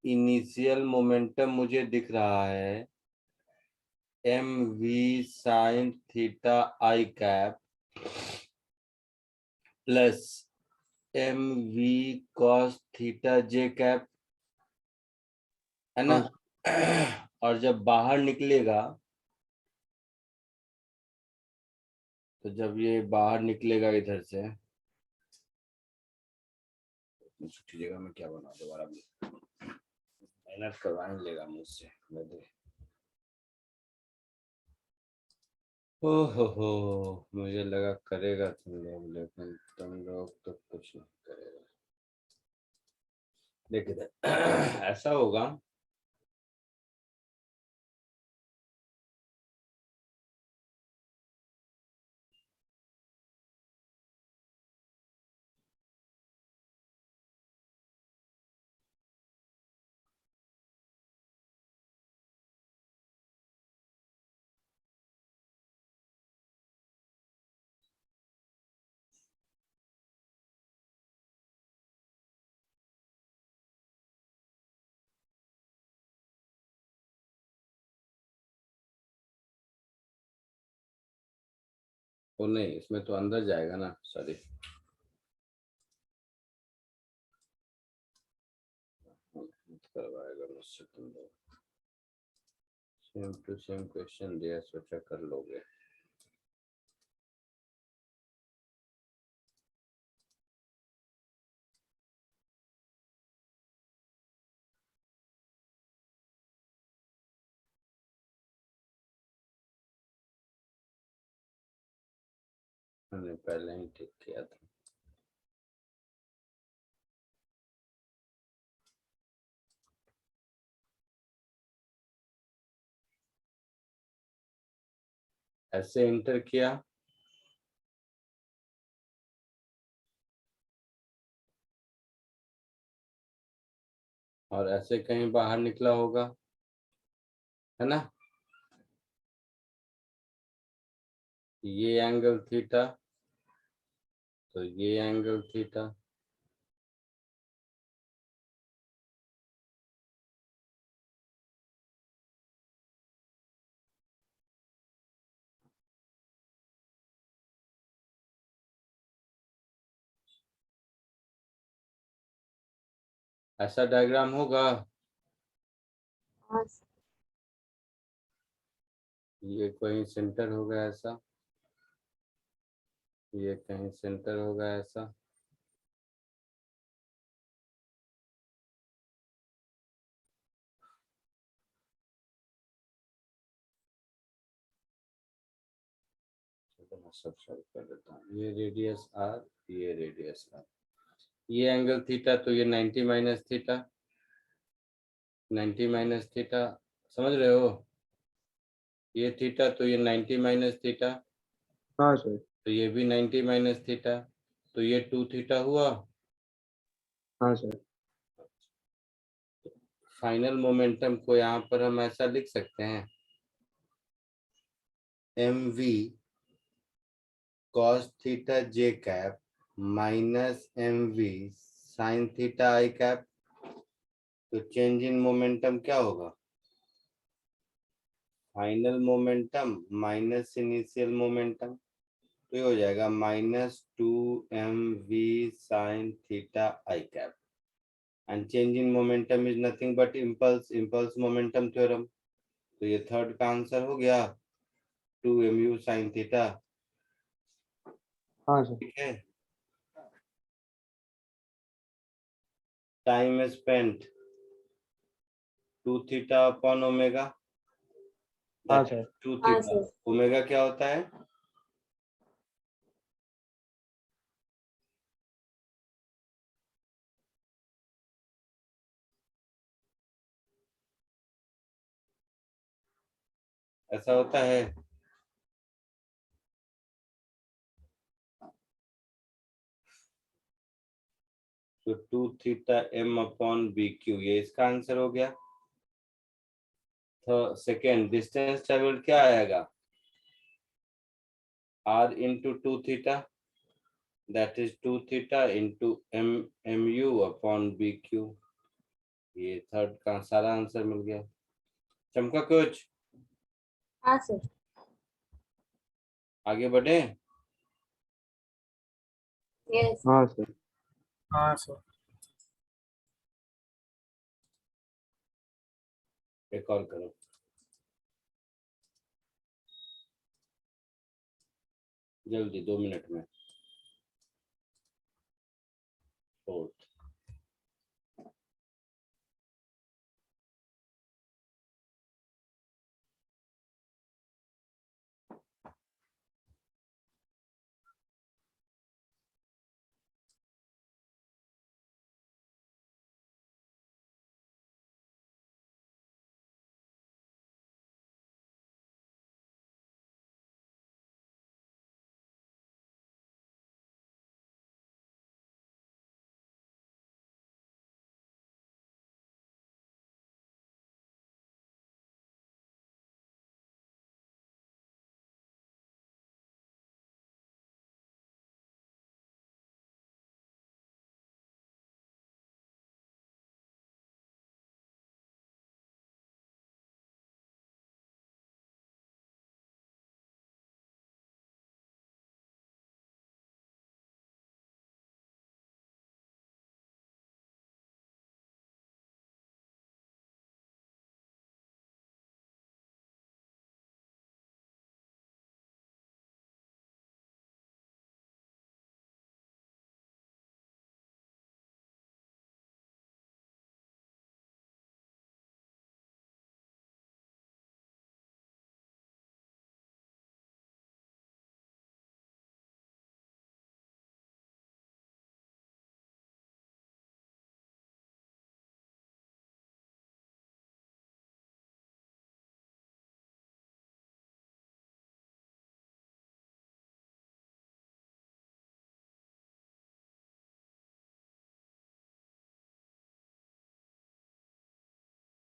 इनिशियल मोमेंटम मुझे दिख रहा है M V sine theta I cap plus M V cos theta J cap, है ना? और जब बाहर निकलेगा, तो जब ये बाहर निकलेगा इधर से, छुट्टी जगह में क्या बना दोबारा मेहनत करवाने लेगा मुझसे। हो मुझे लगा करेगा तुम लोग, लेकिन तुम लोग तो कुछ नहीं करेगा। देखिए ऐसा होगा, वो नहीं, इसमें तो अंदर जाएगा ना, सॉरी। करवाएगा मुझसे तुम लोग, सेम टू सेम क्वेश्चन दिया, सोचा कर लोगे। मैंने पहले ही ठीक किया था। ऐसे इंटर किया, और ऐसे कहीं बाहर निकला होगा, है ना? ये एंगल थीटा, तो ये एंगल थीटा, ऐसा डायग्राम होगा। हाँ सर। ये कहीं सेंटर होगा ऐसा, ये कहीं सेंटर होगा ऐसा, मैं सब सॉल्व कर देता हूँ। ये रेडियस आर, ये रेडियस आर, ये एंगल थीटा, तो ये 90 माइनस थीटा, 90 माइनस थीटा, समझ रहे हो? ये थीटा, तो ये 90 माइनस थीटा, हाँ सर। तो ये भी 90 माइनस थीटा, तो ये 2 थीटा हुआ। हाँ सर। फाइनल मोमेंटम को यहाँ पर हम ऐसा लिख सकते हैं, M V cos theta J cap minus M V sine theta I cap. तो चेंज इन मोमेंटम क्या होगा? Final momentum minus initial momentum, तो ये हो जाएगा -2mv sin theta I cap, and change in momentum is nothing but impulse momentum theorem. तो ये third का आंसर हो गया, 2mu sin थीटा। हाँ सर। ठीक है, time spent 2 theta upon omega, हाँ दैट सर। 2 हाँ थीटा। सर। ओमेगा क्या होता है? ऐसा होता है। तो 2 theta m upon B Q, ये इसका आंसर हो गया। तो सेकेंड डिस्टेंस ट्रेवल क्या आएगा? r into 2 theta, that is 2 theta into m u upon B Q. ये थर्ड का सारा आंसर मिल गया। चमका कुछ हाँ सर। आगे बढ़े? यस। हाँ सर। हाँ सर। एक और करो। जल्दी 2 मिनट में। फोर्थ।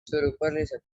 सर ऊपर नहीं सकते।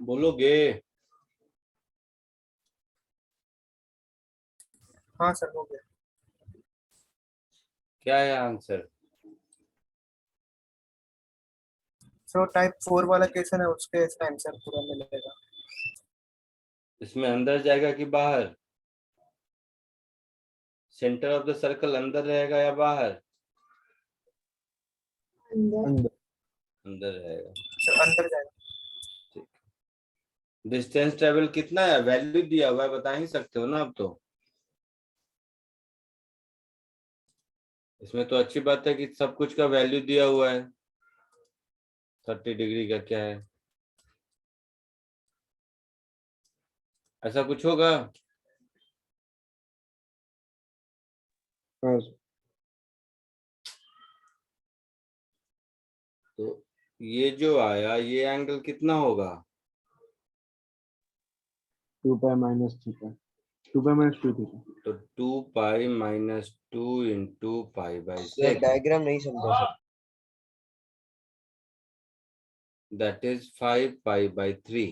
बोलोगे? हाँ सर हो गया। क्या है आंसर? सो टाइप 4 वाला क्वेश्चन है, उसके इसका आंसर पूरा मिलेगा। इसमें अंदर जाएगा कि बाहर? सेंटर ऑफ द सर्कल अंदर रहेगा या बाहर? अंदर। अंदर। अंदर रहेगा। सर अंदर जाएगा। ठीक। डिस्टेंस ट्रेवल कितना है? वैल्यू दिया हुआ है, बता ही सकते हो ना अब तो। इसमें तो अच्छी बात है कि सब कुछ का वैल्यू दिया हुआ है। 30 डिग्री का क्या है? ऐसा कुछ होगा? हाँ सर। तो ये जो आया, ये एंगल कितना होगा? 2 pi minus theta, 2 pi minus 2 theta. तो 2 pi minus 2 into pi by sir 6, diagram नहीं समझा sir. That is 5 pi by 3।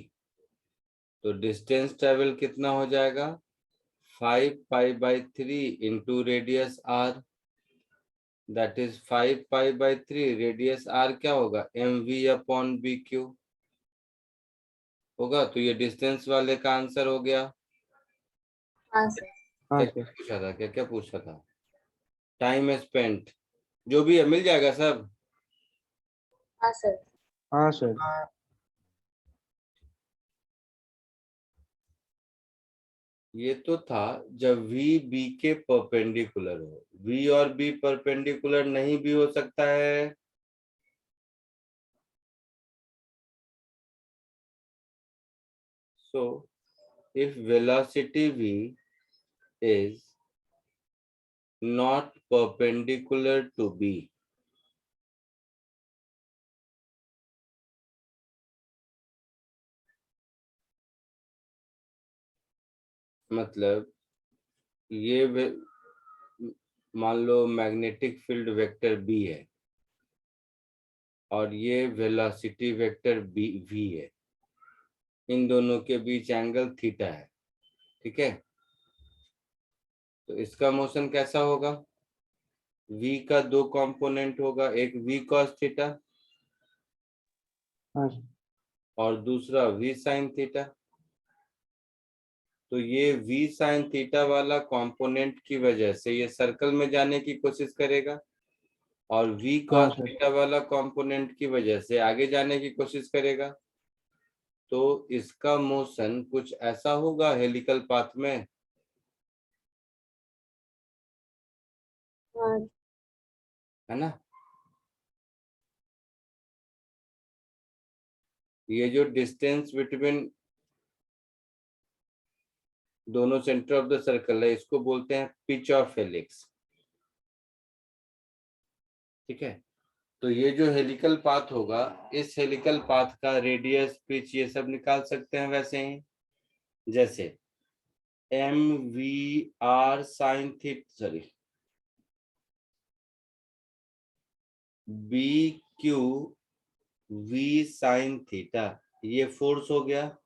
तो डिस्टेंस ट्रेवल कितना हो जाएगा? 5 pi by 3 into radius R, that is 5 pi by 3। Radius R क्या होगा? M V upon B Q होगा। तो ये डिस्टेंस वाले का आंसर हो गया। हाँ सर। हाँ क्या सर। पूछा था? क्या क्या पूछा था? टाइम स्पेंट जो भी है मिल जाएगा सब। हाँ सर। हाँ सर। हाँ ये तो था जब v b के परपेंडिकुलर हो। v और b परपेंडिकुलर नहीं भी हो सकता है। So if velocity v is not perpendicular to b, मतलब ये मान लो मैग्नेटिक फील्ड वेक्टर b है और ये वेलोसिटी वेक्टर b v है। इन दोनों के बीच एंगल थीटा है, ठीक है? तो इसका मोशन कैसा होगा? v का दो कंपोनेंट होगा, एक v cos थीटा हाँ सर। और दूसरा v sin थीटा। तो ये v sin थीटा वाला कंपोनेंट की वजह से ये सर्कल में जाने की कोशिश करेगा और v हाँ cos सर। थीटा वाला कंपोनेंट की वजह से आगे जाने की कोशिश करेगा। तो इसका मोशन कुछ ऐसा होगा हेलिकल पाथ में। हाँ। है ना? ये जो डिस्टेंस बिटवीन दोनों सेंटर ऑफ द सर्कल है, इसको बोलते हैं पिच ऑफ हेलिक्स, ठीक है? तो ये जो हेलिकल पाथ होगा, इस हेलिकल पाथ का रेडियस, पिच, ये सब निकाल सकते हैं वैसे ही। जैसे M V R sine theta, sorry, B Q V sine theta, ये फोर्स हो गया।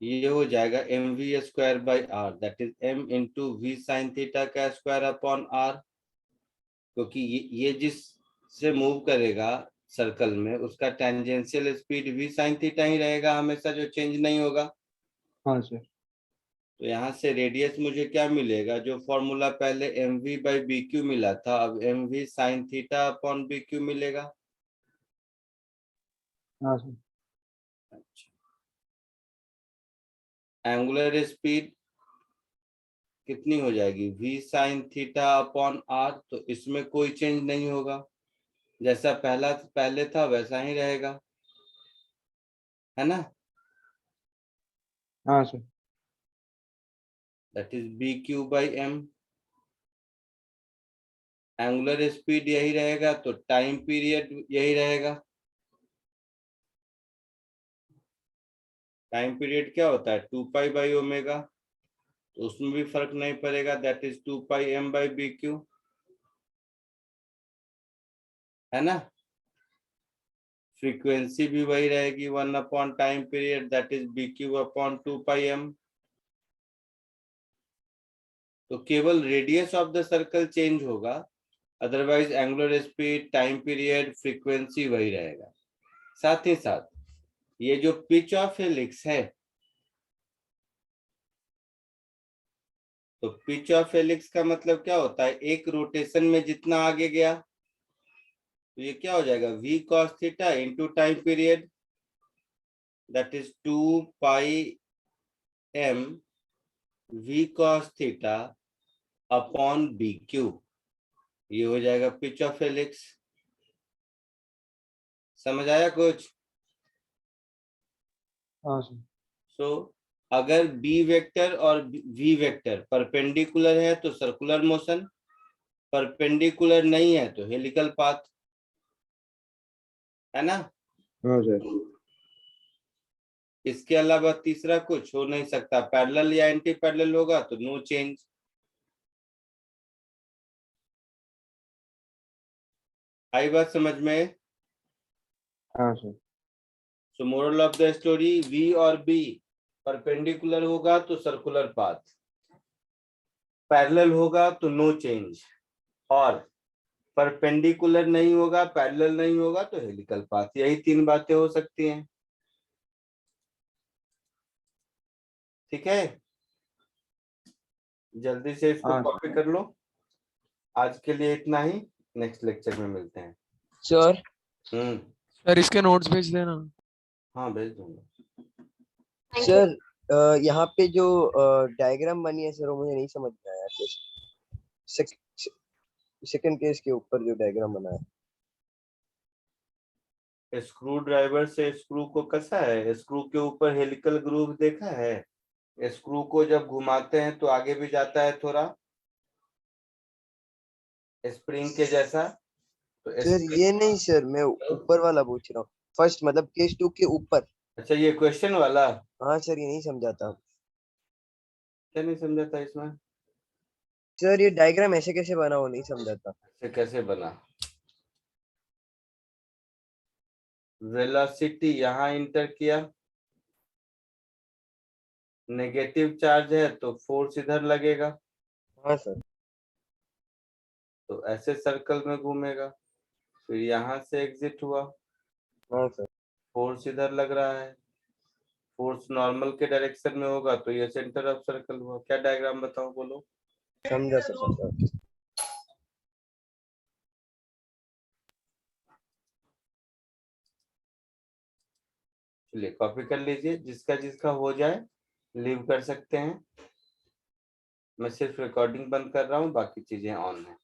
ये हो जाएगा M V square by R, that is M into V sine theta का स्क्वायर अपॉन आर। क्योंकि ये जिस से मूव करेगा सर्कल में, उसका tangential speed V sine theta ही रहेगा हमेशा, जो चेंज नहीं होगा। हाँ सर। तो यहाँ से रेडियस मुझे क्या मिलेगा? जो फॉर्मूला पहले M V by B Q मिला था, अब M V sine theta upon B Q मिलेगा। हाँ सर। अच्छा, एंगुलर स्पीड कितनी हो जाएगी? v sine theta upon R. तो इसमें कोई चेंज नहीं होगा, जैसा पहले था वैसा ही रहेगा, है ना? हाँ sir. That is B Q by M. Angular speed यही रहेगा तो टाइम पीरियड यही रहेगा। टाइम पीरियड क्या होता है? 2 पाई बाई ओमेगा। तो उसमें भी फर्क नहीं पड़ेगा, that is 2 pi M by B Q, है ना? फ्रीक्वेंसी भी वही रहेगी 1 upon time period that is B Q upon 2 pi M. तो केवल radius of the circle change होगा, otherwise angular speed, time period, frequency वही रहेगा। साथ ही साथ ये जो पिच ऑफ हेलिक्स है, तो पिच ऑफ हेलिक्स का मतलब क्या होता है, एक रोटेशन में जितना आगे गया तो ये क्या हो जाएगा, v cos theta into time period that is 2 pi m v cos theta upon B Q. ये हो जाएगा पिच ऑफ हेलिक्स। समझ आया कुछ? हाँ सर। सो अगर बी वेक्टर और वी वेक्टर परपेंडिकुलर है तो सर्कुलर मोशन, परपेंडिकुलर नहीं है तो हेलिकल पाथ, है ना? हाँ सर। इसके अलावा तीसरा कुछ हो नहीं सकता। पैरेलल या एंटी पैरेलल होगा तो नो चेंज। आई बात समझ में? हाँ sir. So moral of the story, V और बी परपेंडिकुलर होगा तो सर्कुलर पाथ, पैरेलल होगा तो नो चेंज, और परपेंडिकुलर नहीं होगा, पैरेलल नहीं होगा तो हेलिकल पाथ। यही तीन बातें हो सकती हैं। ठीक है, जल्दी से इसको हाँ। कॉपी कर लो। आज के लिए इतना ही, नेक्स्ट लेक्चर में मिलते हैं। सर सर इसके नोट्स भेज देना। हाँ भेज दूंगा। Thank you. सर यहाँ पे जो डायग्राम बनी है सर वो मुझे नहीं समझ में आया कैसे। सेकंड केस के ऊपर जो डायग्राम बना है। स्क्रू ड्राइवर से स्क्रू को कसा है, स्क्रू के ऊपर हेलिकल ग्रूव देखा है? स्क्रू को जब घुमाते हैं तो आगे भी जाता है थोड़ा, स्प्रिंग के जैसा। तो सर ये नहीं सर, मैं ऊपर वाला पूछ रहा हूँ, फर्स्ट मतलब केस 2 के ऊपर। अच्छा, ये क्वेश्चन वाला हाँ सर ये नहीं समझा था क्या नहीं समझा था इसमें? सर, ये डायग्राम ऐसे कैसे बना वो नहीं समझा था। ऐसे कैसे बना? वेलोसिटी यहाँ इंटर किया, नेगेटिव चार्ज है तो फोर्स इधर लगेगा, हाँ सर। तो ऐसे सर्कल में घूमेगा। फिर यहाँ से एग्जिट हुआ, हाँ सर। फोर्स इधर लग रहा है, फोर्स नॉर्मल के डायरेक्शन में होगा तो ये सेंटर ऑफ सर्कल हुआ। क्या डायग्राम बताओ, बोलो। समझा सर, समझा। चलिए कॉपी कर लीजिए, जिसका जिसका हो जाए लीव कर सकते हैं। मैं सिर्फ रिकॉर्डिंग बंद कर रहा हूँ, बाकी चीजें ऑन है।